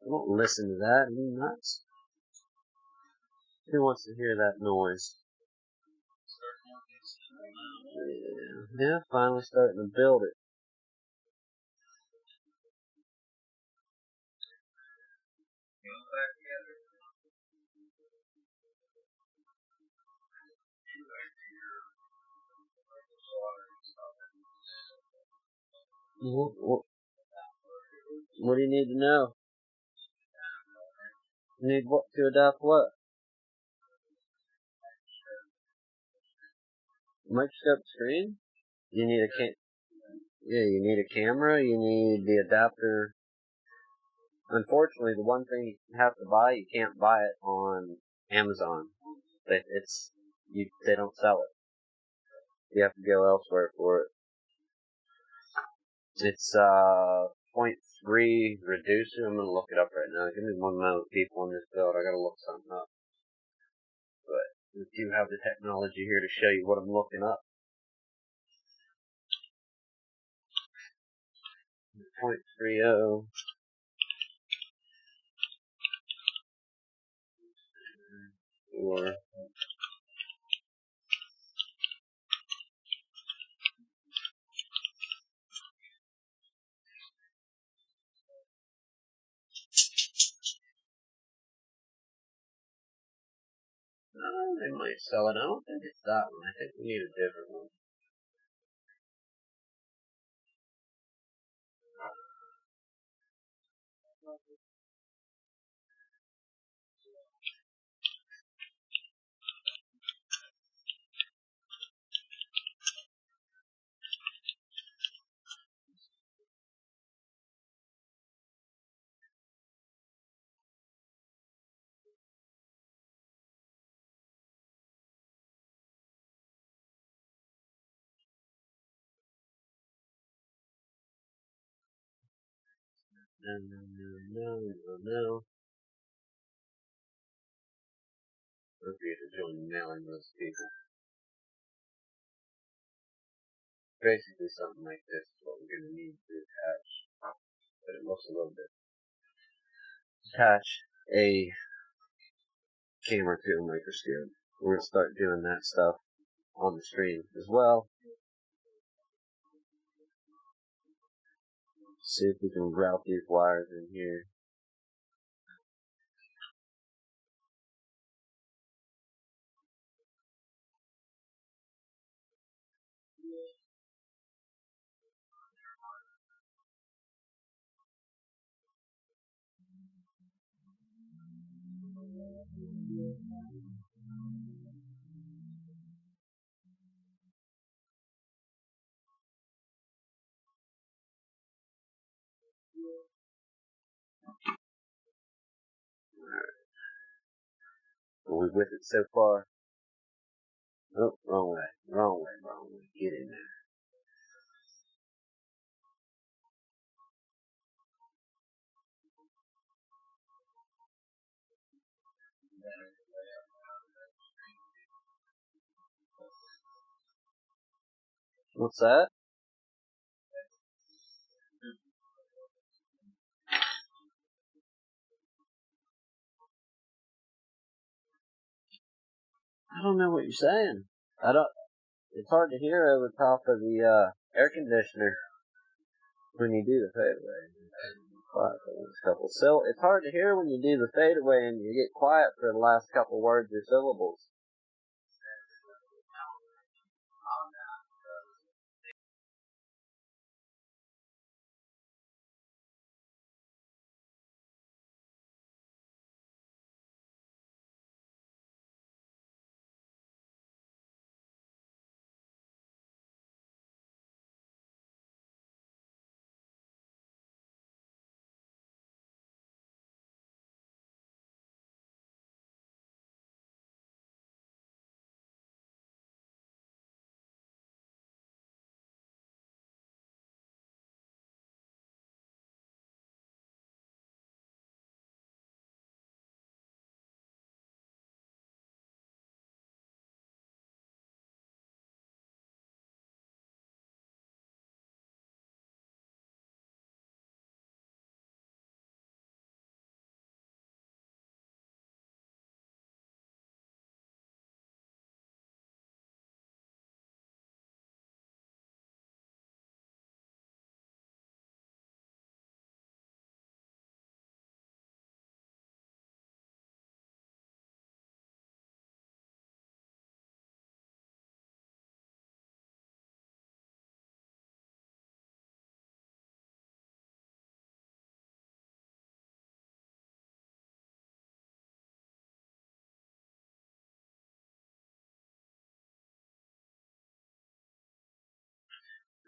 [SPEAKER 1] won't listen to that. Are you nuts? Who wants to hear that noise? Yeah, finally starting to build it. What do you need to know? You need what to adapt what? Microscope screen? You need you need a camera, you need the adapter. Unfortunately, the one thing you have to buy, you can't buy it on Amazon. They don't sell it. You have to go elsewhere for it. It's .3 reducer. I'm gonna look it up right now. Give me one moment, people in this build. I gotta look something up. But we do have the technology here to show you what I'm looking up. .30. Or they might sell it. I don't think it's that one. I think we need a different one. No. Don't forget to join the mailing list, people. Basically, something like this is what we're going to need to attach. But it looks a little bit. Attach a camera to a microscope. We're going to start doing that stuff on the stream as well. See if we can route these wires in here. Are we with it so far? Oh, wrong way. Get in there. What's that? I don't know what you're saying. I don't. It's hard to hear over top of the air conditioner when you do the fadeaway. Quiet for the last couple. So it's hard to hear when you do the fadeaway and you get quiet for the last couple words or syllables.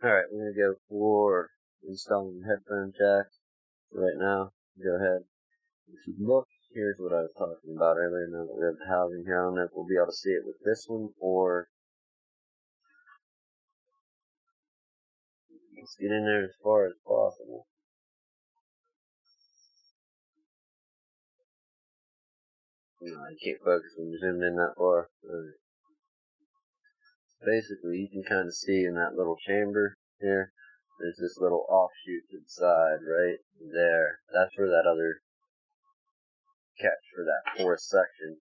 [SPEAKER 1] Alright, we're going to go for installing the headphone jack right now. Go ahead. If you look, here's what I was talking about earlier. Now that we have the housing here, I don't know if we'll be able to see it with this one, or let's get in there as far as possible. No, I can't focus when you're zoomed in that far. Right. Basically, you can kind of see in that little chamber here, there's this little offshoot to the side, right there. That's where that other catch for that fourth section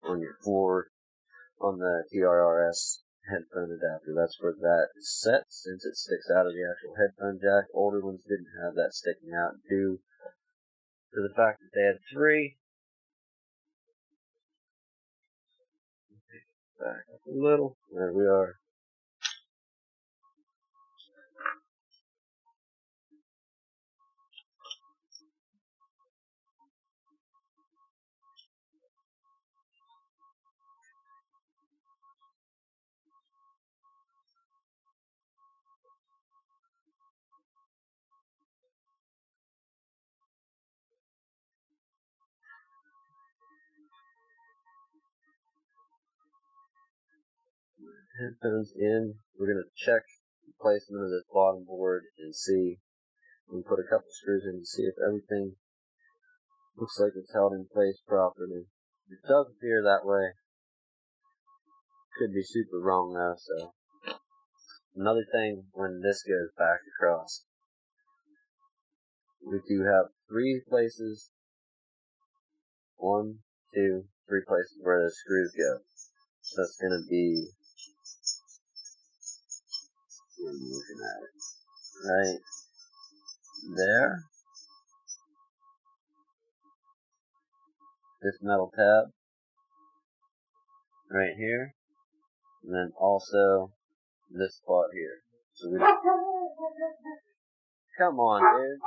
[SPEAKER 1] on your floor, on the TRRS headphone adapter. That's where that is set, since it sticks out of the actual headphone jack. Older ones didn't have that sticking out due to the fact that they had three Back up a little. There we are. Headphones in. We're going to check the placement of this bottom board and see. We put a couple screws in to see if everything looks like it's held in place properly. It does appear that way. Could be super wrong though, so. Another thing, when this goes back across, we do have 3 places, 1, 2, 3 places where the screws go. So that's going to be, I'm looking at it, right there, this metal tab, right here, and then also this spot here. So we don't, come on, dude.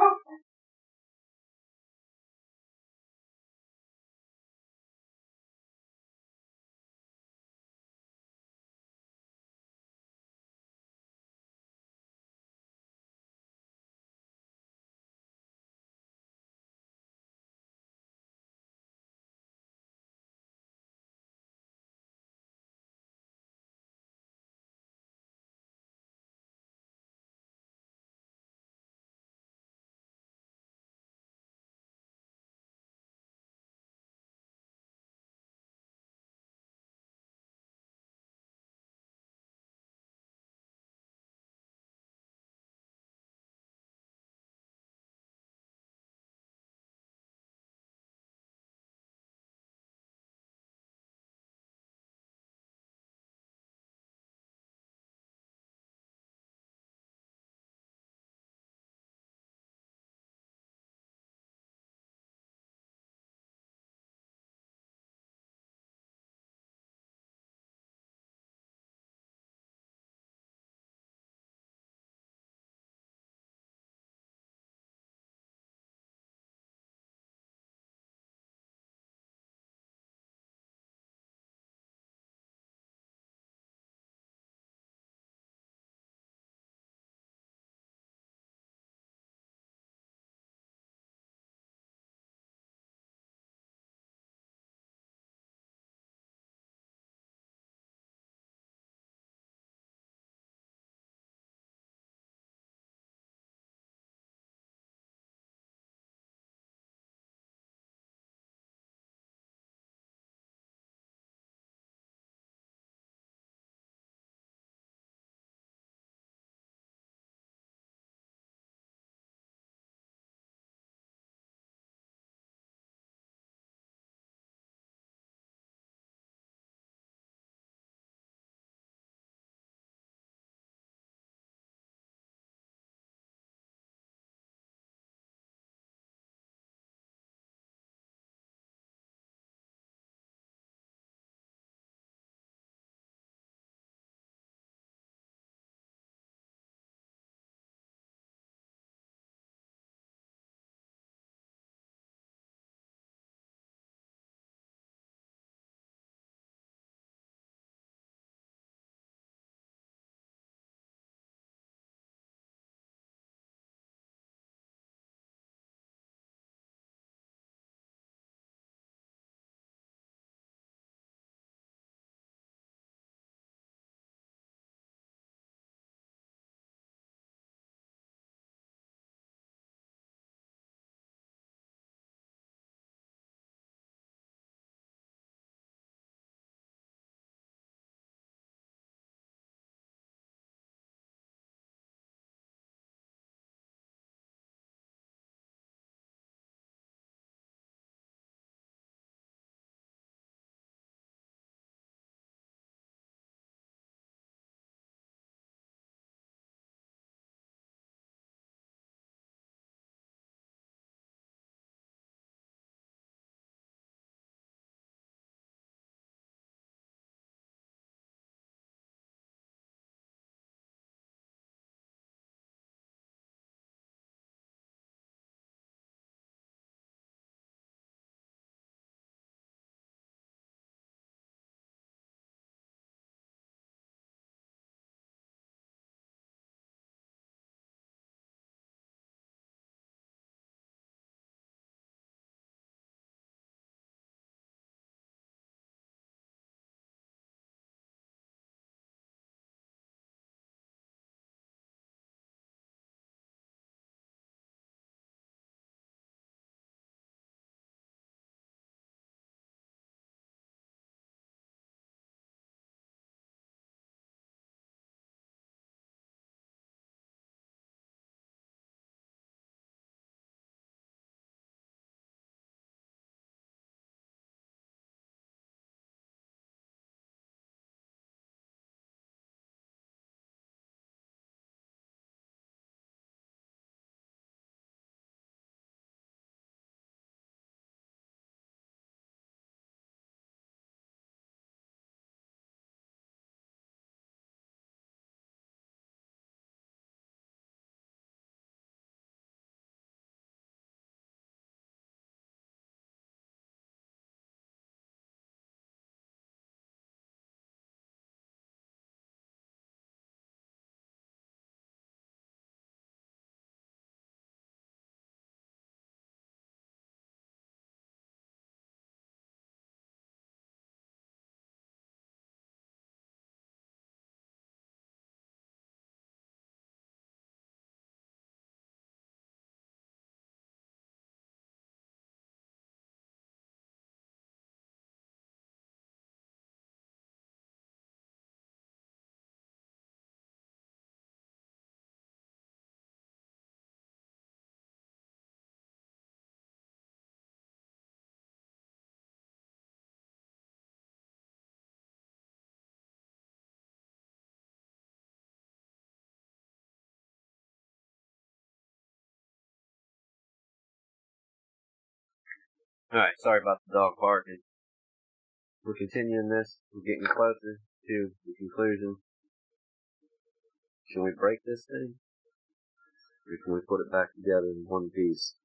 [SPEAKER 1] Alright, sorry about the dog barking. We're continuing this. We're getting closer to the conclusion. Can we break this thing? Or can we put it back together in one piece?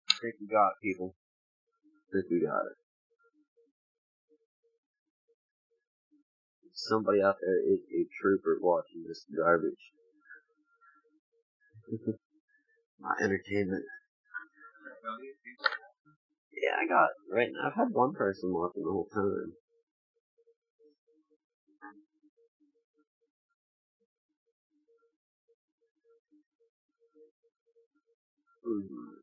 [SPEAKER 1] I think we got it, people. I think we got it. Somebody out there is a trooper watching this garbage. My entertainment. Yeah, I got it. Right now, I've had one person watching the whole time.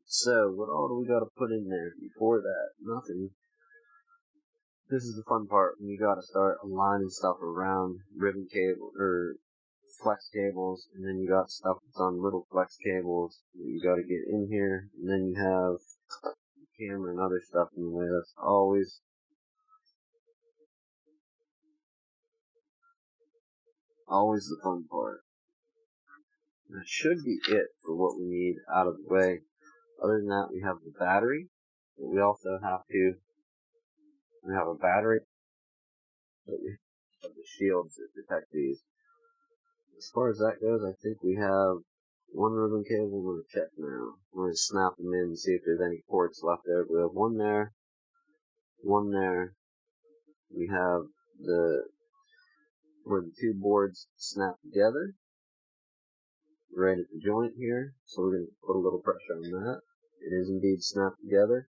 [SPEAKER 1] So, what all do we gotta put in there before that? Nothing. This is the fun part when you gotta start aligning stuff around ribbon cable, or flex cables, and then you got stuff that's on little flex cables that you gotta get in here, and then you have camera and other stuff in the way. That's always the fun part. That should be it for what we need out of the way. Other than that, we have the battery. But we also have to, we have a battery, but we have the shields that protect these. As far as that goes, I think we have one ribbon cable. We're going to check now. We're going to snap them in and see if there's any ports left there. We have one there, one there. We have where the two boards snap together, right at the joint here. So we're going to put a little pressure on that. It is indeed snapped together.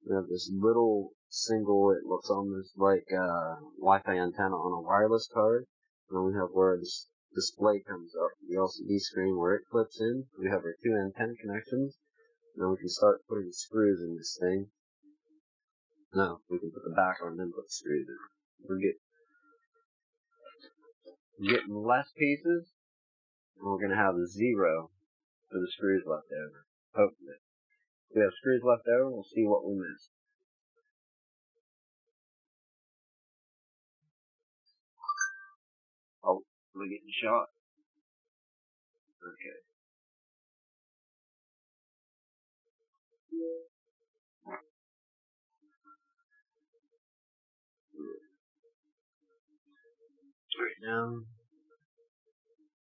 [SPEAKER 1] We have this little single, it looks almost like a Wi-Fi antenna on a wireless card. And then we have where this display comes up, the LCD screen where it clips in. We have our two antenna connections. Now we can start putting screws in this thing. No, we can put the back on and then put the screws in. We're getting less pieces, and we're going to have 0 for the screws left over. Hopefully. If we have screws left over, we'll see what we missed. Oh, we're getting shot. Okay. Right now,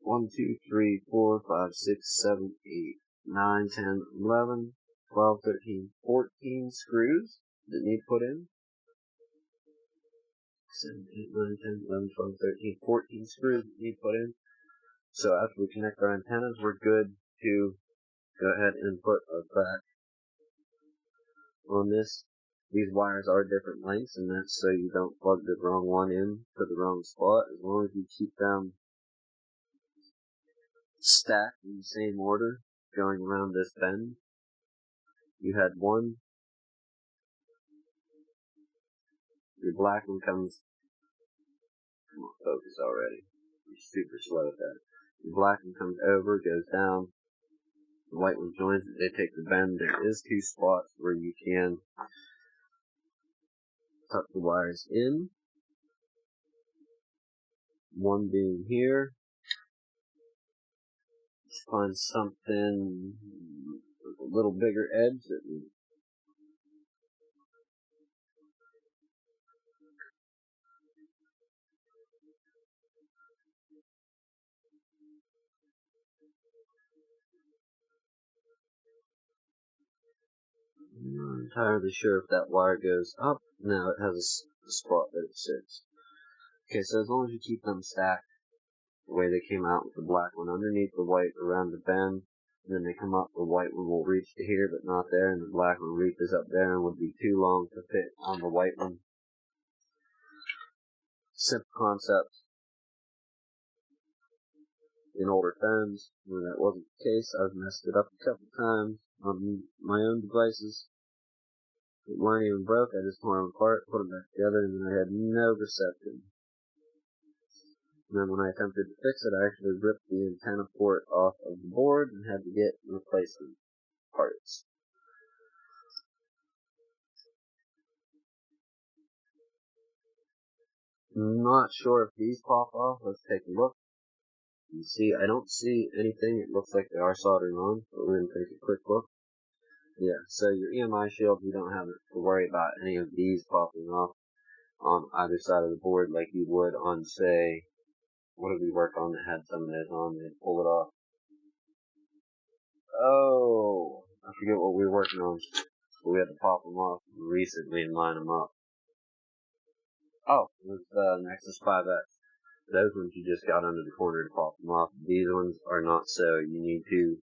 [SPEAKER 1] 1, 2, 3, 4, 5, 6, 7, 8, 9, 10, 11, 12, 13, 14 screws that need put in. 7, 8, 9, 10, 11, 12, 13, 14 screws that need put in. So after we connect our antennas, we're good to go ahead and put our back on this. These wires are different lengths, and that's so you don't plug the wrong one in to the wrong spot. As long as you keep them stacked in the same order, going around this bend. You had one. Your black one comes. Come on, focus already. You're super slow at that. Your black one comes over, goes down. The white one joins it. They take the bend. There is 2 spots where you can tuck the wires in. One being here. Let's find something with a little bigger edge that we I'm not entirely sure if that wire goes up. No, it has a spot that it sits. Okay, so as long as you keep them stacked the way they came out with the black one underneath the white around the bend, and then they come up, the white one will reach to here but not there, and the black one reaches up there and would be too long to fit on the white one. Simple concept. In older phones, when that wasn't the case, I've messed it up a couple times on my own devices. They weren't even broke, I just tore them apart, put them back together, and then I had no reception. And then when I attempted to fix it, I actually ripped the antenna port off of the board and had to get replacement parts. Not sure if these pop off. Let's take a look. You see, I don't see anything. It looks like they are soldering on, but we're going to take a quick look. Yeah, so your EMI shield, you don't have to worry about any of these popping off on either side of the board like you would on, say, what did we work on that had some of those on? They'd pull it off. Oh, I forget what we were working on. But we had to pop them off recently and line them up. Oh, it was the Nexus 5X. Those ones you just got under the corner to pop them off. These ones are not so. You need to,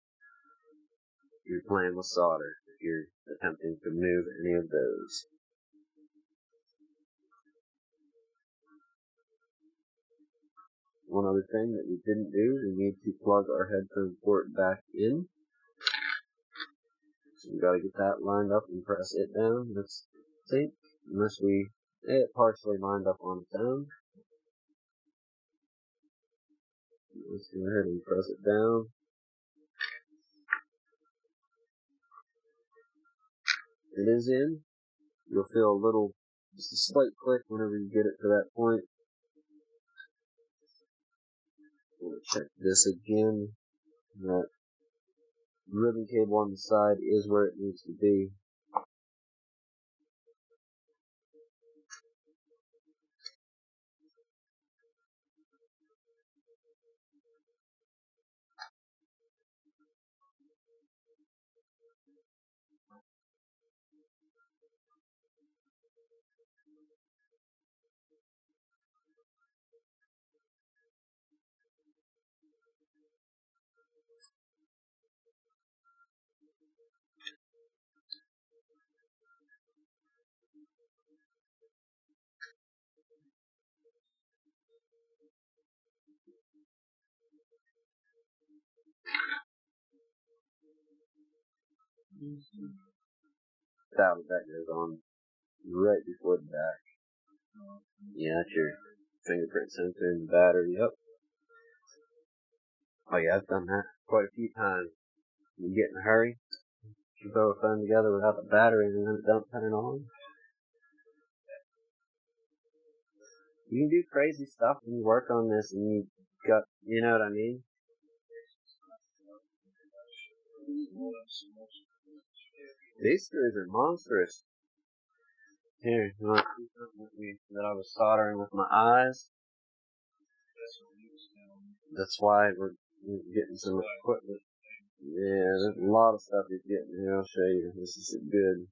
[SPEAKER 1] you're playing with solder if you're attempting to move any of those. One other thing that we didn't do, we need to plug our headphone port back in. So we gotta get that lined up and press it down. Let's think, unless it partially lined up on its own. Let's go ahead and press it down. It is in. You'll feel a little, just a slight click whenever you get it to that point. I'm going to check this again. That ribbon cable on the side is where it needs to be. That goes on right before the back. Yeah, that's your fingerprint sensor and the battery. Yep. Oh yeah, I've done that quite a few times. You get in a hurry, you throw a phone together without the battery and then it don't turn on. You can do crazy stuff when you work on this and you know what I mean? These screws are monstrous. Here, you want to see something that I was soldering with my eyes? That's why we're getting some equipment. Yeah, there's a lot of stuff he's getting here. I'll show you. This is good.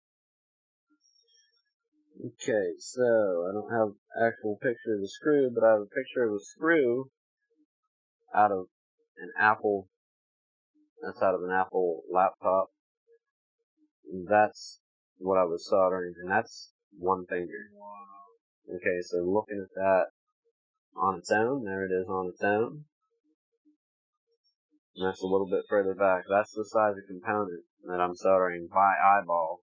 [SPEAKER 1] Okay, so I don't have an actual picture of the screw, but I have a picture of a screw out of an Apple. That's out of an Apple laptop. And that's what I was soldering, and that's one finger. Okay, so looking at that on its own, there it is on its own. And that's a little bit further back. That's the size of component that I'm soldering by eyeball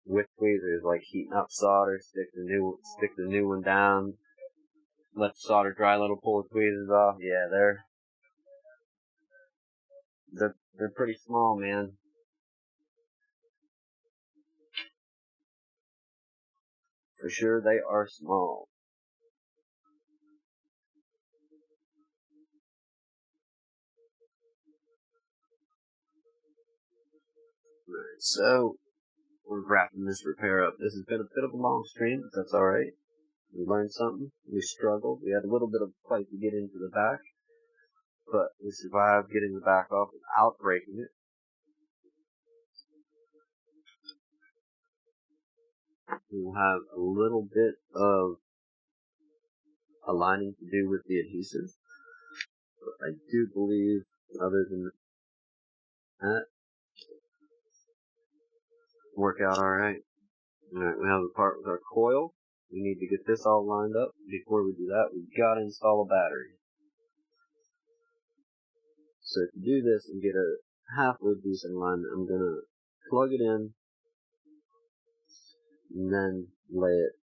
[SPEAKER 1] with tweezers, like heating up solder, stick the new one down, let the solder dry a little, pull the tweezers off. Yeah, they're pretty small, man. For sure, they are small. Right, so we're wrapping this repair up. This has been a bit of a long stream, but that's alright. We learned something. We struggled. We had a little bit of a fight to get into the back, but we survived getting the back off without breaking it. We will have a little bit of aligning to do with the adhesive, but I do believe, other than that, work out alright. Alright, we have the part with our coil. We need to get this all lined up. Before we do that, we've got to install a battery. So to do this and get a halfway decent alignment, I'm going to plug it in and then lay it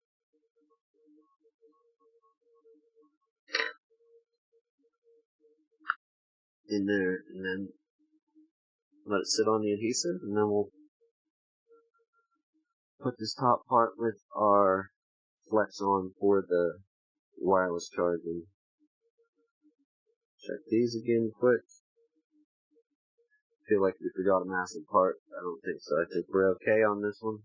[SPEAKER 1] in there and then let it sit on the adhesive, and then we'll put this top part with our flex on for the wireless charging. Check these again quick. Feel like we forgot a massive part. I don't think so. I think we're okay on this one.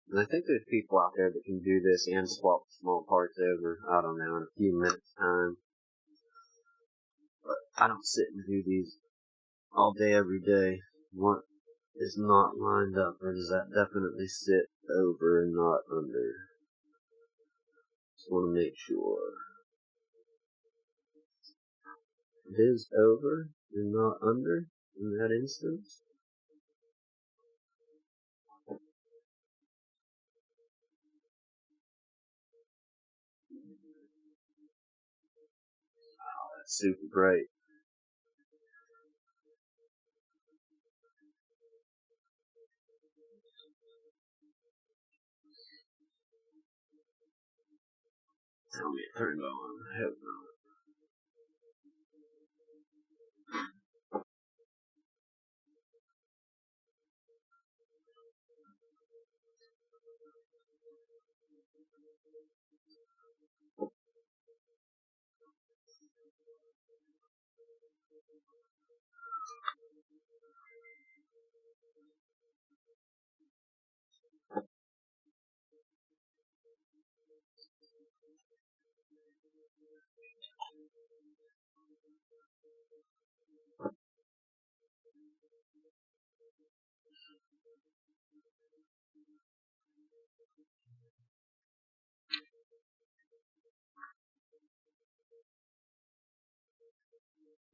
[SPEAKER 1] And I think there's people out there that can do this and swap small parts over, I don't know, in a few minutes time. But I don't sit and do these all day, every day. What is not lined up, or does that definitely sit over and not under? Just want to make sure. It is over and not under in that instance. That's super bright. Tell me it turned on. I hope not.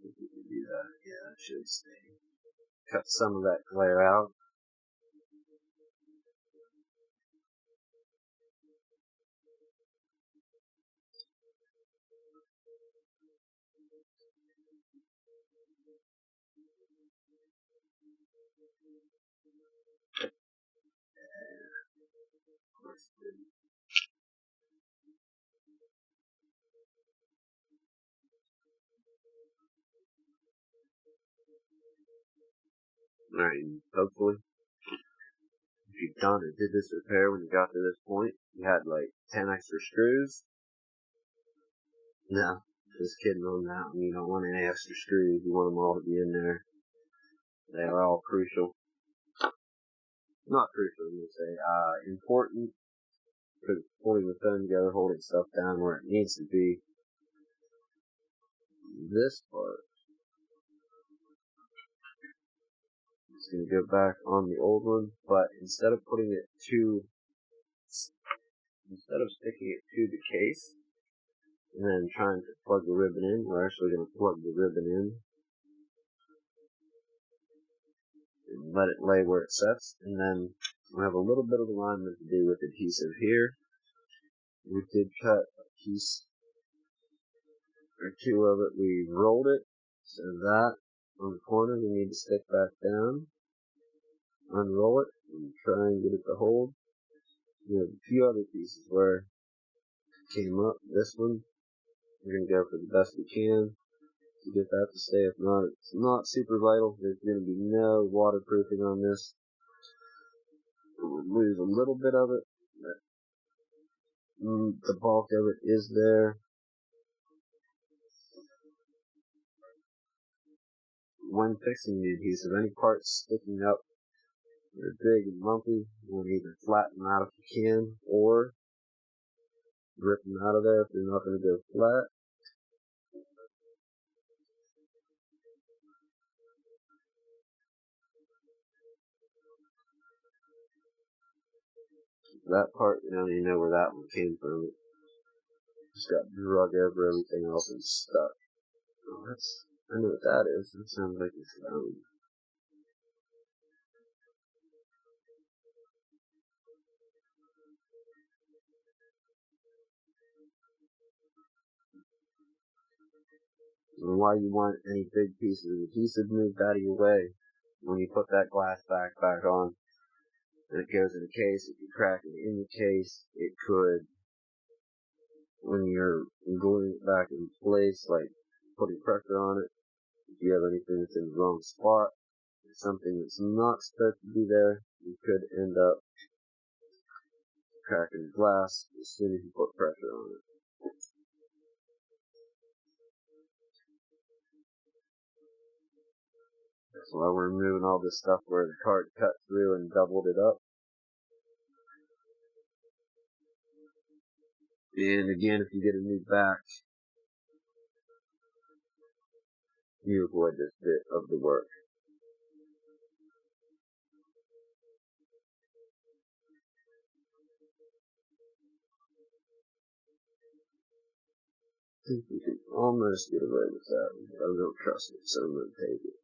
[SPEAKER 1] If we can do that, yeah, it should stay. Cut some of that glare out. Alright, hopefully, if you've done or did this repair when you got to this point, you had like 10 extra screws. No, just kidding on that one. You don't want any extra screws. You want them all to be in there. They are all crucial. Not crucial, I'm going to say. Important for holding the phone together, holding stuff down where it needs to be. This part is going to go back on the old one, but instead of sticking it to the case and then trying to plug the ribbon in, we're actually going to plug the ribbon in and let it lay where it sets, and then we have a little bit of alignment to do with adhesive here. We did cut a piece or two of it. We rolled it, so that on the corner we need to stick back down, unroll it, and try and get it to hold. We have a few other pieces where it came up. This one, we're going to go for the best we can to get that to stay. If not, it's not super vital. There's going to be no waterproofing on this. We'll lose a little bit of it, but the bulk of it is there. When fixing the adhesive, any parts sticking up that are big and lumpy, you want to either flatten them out if you can, or rip them out of there if they're not going to go flat. That part, you don't even know where that one came from. It just got drug over everything else and stuck. Oh, I know what that is. That sounds like it's found. And why you want any big pieces of adhesive moved out of your way when you put that glass back on, and it goes in the case. If you crack it in the case, it could, when you're gluing it back in place, like putting pressure on it, if you have anything that's in the wrong spot, something that's not supposed to be there, you could end up cracking glass as soon as you put pressure on it. That's why we're removing all this stuff where the card cut through and doubled it up. And again, if you get a new back, you avoid this bit of the work. I think we can almost get away with that, but I don't trust it, so I'm going to take it.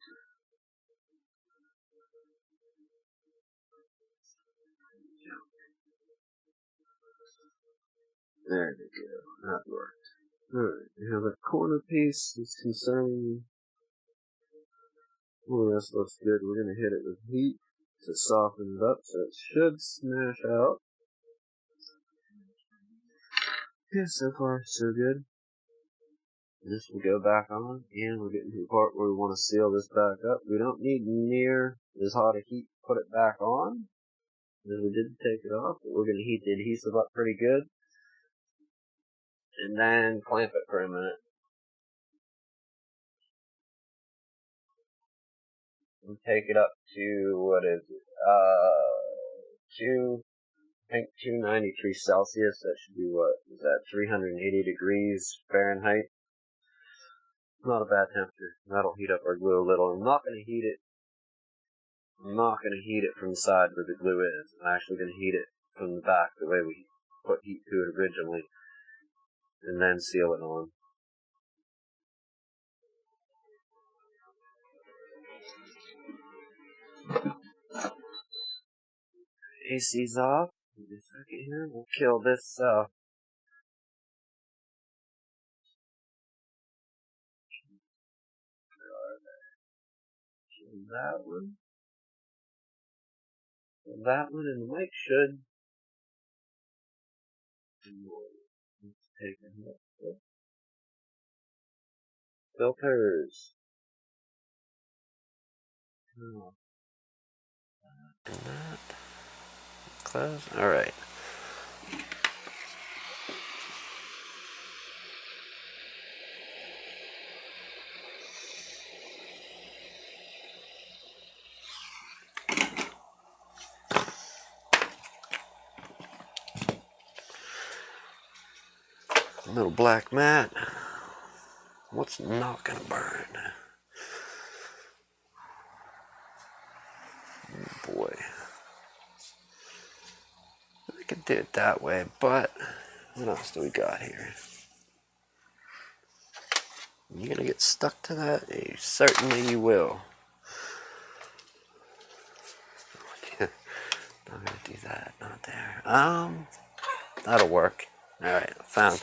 [SPEAKER 1] There we go. That worked. Alright, now the corner piece is concerning. All the rest looks good. We're going to hit it with heat to soften it up, so it should smash out. Yeah, so far, so good. This will go back on, and we're getting to the part where we want to seal this back up. We don't need near as hot a heat to put it back on, as we did take it off, but we're going to heat the adhesive up pretty good, and then clamp it for a minute. And take it up to, what is it, I think 293 Celsius. That should be, what is that, 380 degrees Fahrenheit. Not a bad temperature. That'll heat up our glue a little. I'm not going to heat it from the side where the glue is. I'm actually going to heat it from the back the way we put heat to it originally, and then seal it on. AC's off. Give me a second here. We'll kill this that one. That one, and the mic should. Let's take a look. Filters. Oh. And that. Close. Alright. Little black mat. What's not gonna burn? Oh boy. I could do it that way, but what else do we got here? You gonna get stuck to that? Certainly you will. Not gonna do that, not there. That'll work. Alright, found.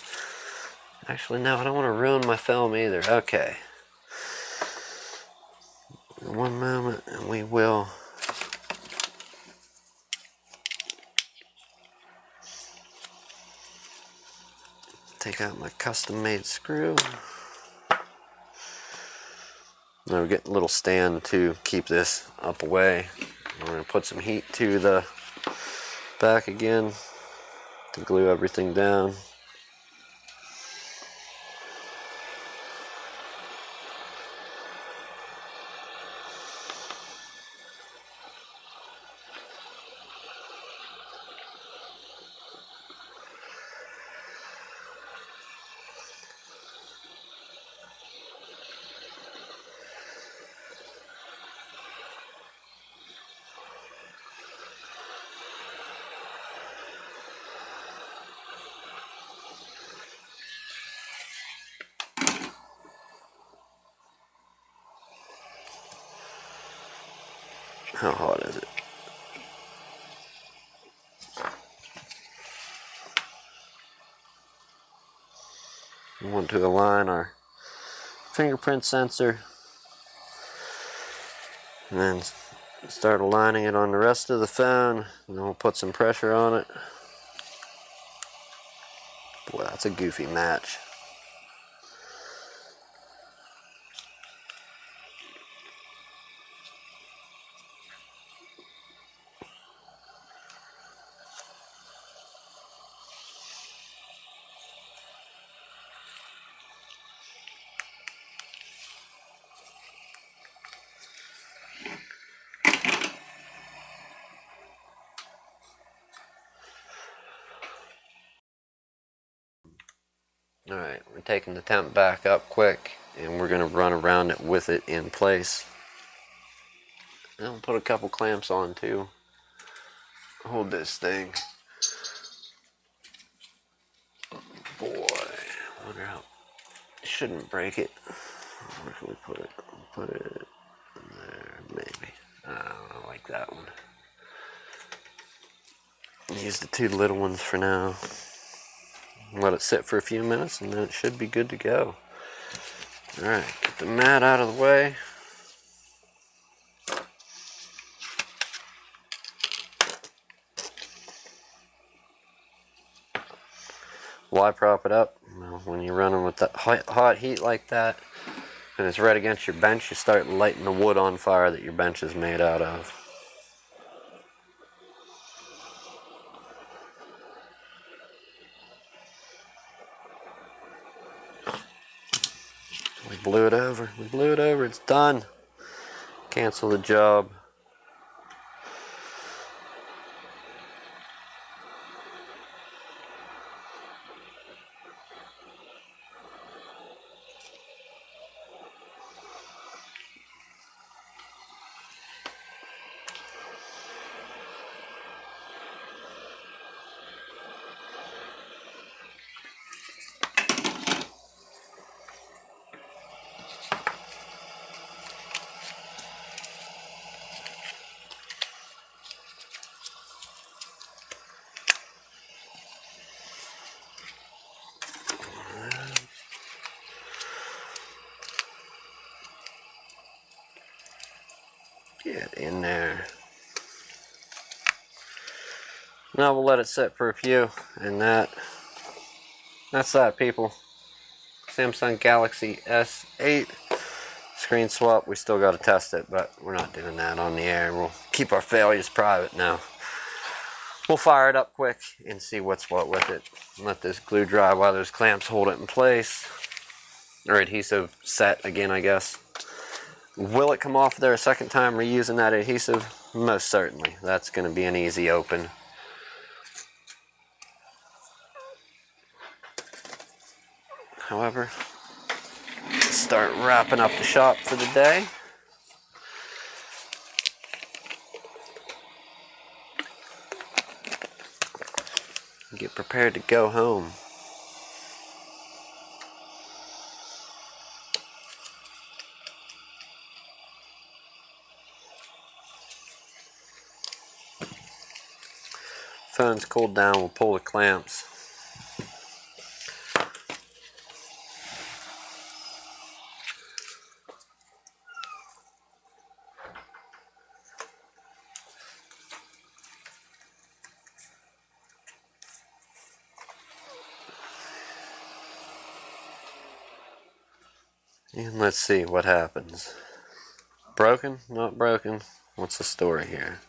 [SPEAKER 1] Actually, no, I don't want to ruin my film either. Okay. One moment, and we will take out my custom-made screw. Now we're getting a little stand to keep this up away. We're going to put some heat to the back again to glue everything down. How hot is it? We want to align our fingerprint sensor and then start aligning it on the rest of the phone, and then we'll put some pressure on it. Boy, that's a goofy match. We're taking the temp back up quick, and we're going to run around it with it in place. And I'll put a couple clamps on too. Hold this thing. Boy, I wonder how. Shouldn't break it. Where can we put it? Put it there, maybe. I don't know, like that one. Use the two little ones for now. Let it sit for a few minutes, and then it should be good to go. Alright, get the mat out of the way. Why prop it up? Well, when you're running with that hot heat like that, and it's right against your bench, you start lighting the wood on fire that your bench is made out of. We blew it over. We blew it over. It's done. Cancel the job. Get in there. Now we'll let it sit for a few, and that's that, people. Samsung Galaxy S8 screen swap. We still got to test it, but we're not doing that on the air. We'll keep our failures private now. We'll fire it up quick and see what's what with it. Let this glue dry while those clamps hold it in place. Or adhesive set again, I guess. Will it come off there a second time reusing that adhesive? Most certainly. That's going to be an easy open. However, let's start wrapping up the shop for the day. Get prepared to go home. Phone's cooled down, we'll pull the clamps. And let's see what happens. Broken? Not broken. What's the story here?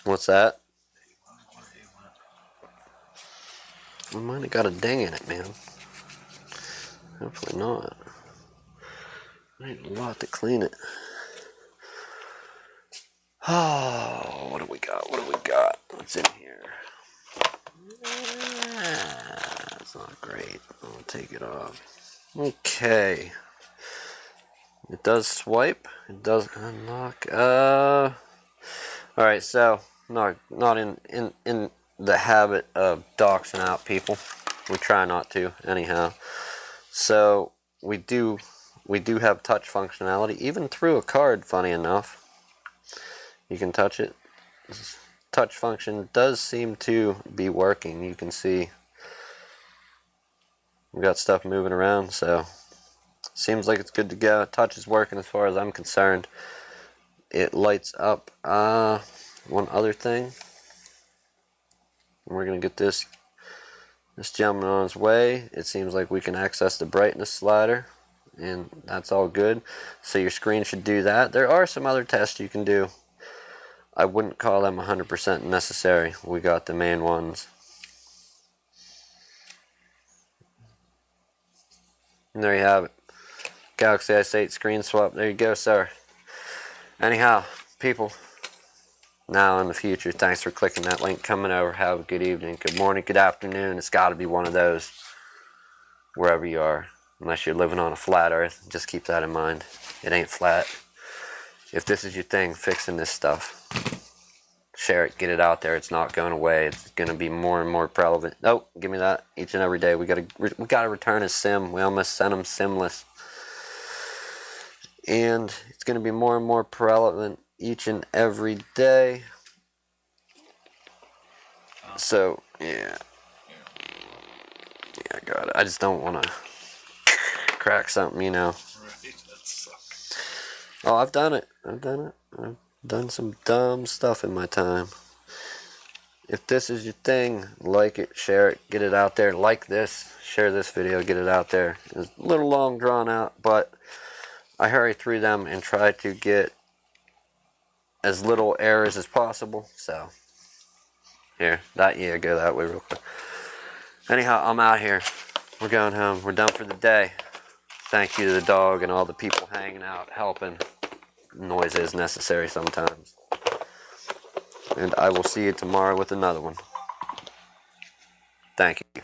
[SPEAKER 1] What's that? I might have got a ding in it, man. Hopefully not. I need a lot to clean it. Oh, what do we got? What do we got? What's in here? That's not great. I'll take it off. Okay. It does swipe. It does unlock. Alright, so not in the habit of doxing out people. We try not to, anyhow. So we do have touch functionality, even through a card, funny enough. You can touch it. Touch function does seem to be working. You can see we've got stuff moving around, so seems like it's good to go. Touch is working as far as I'm concerned. It lights up. One other thing. We're going to get this gentleman on his way. It seems like we can access the brightness slider, and that's all good. So your screen should do that. There are some other tests you can do. I wouldn't call them 100% necessary. We got the main ones. And there you have it. Galaxy S8 screen swap. There you go, sir. Anyhow, people, now in the future, thanks for clicking that link, coming over. Have a good evening, good morning, good afternoon. It's got to be one of those. wherever you are. Unless you're living on a flat earth, just keep that in mind. It ain't flat. If this is your thing, fixing this stuff, share it, get it out there. It's not going away. It's going to be more and more prevalent. Nope, give me that each and every day. We gotta return his sim. We almost sent him simless, and it's going to be more and more prevalent each and every day. So yeah, I got it. I just don't want to crack something, you know.
[SPEAKER 2] Right, that sucks.
[SPEAKER 1] Oh, I've done it. I've done some dumb stuff in my time. If this is your thing, like it, share it, get it out there. Like this, share this video, get it out there. It's a little long drawn out, but I hurry through them and try to get as little errors as possible. So, here, go that way real quick. Anyhow, I'm out here. We're going home. We're done for the day. Thank you to the dog and all the people hanging out, helping. Noise is necessary sometimes. And I will see you tomorrow with another one. Thank you.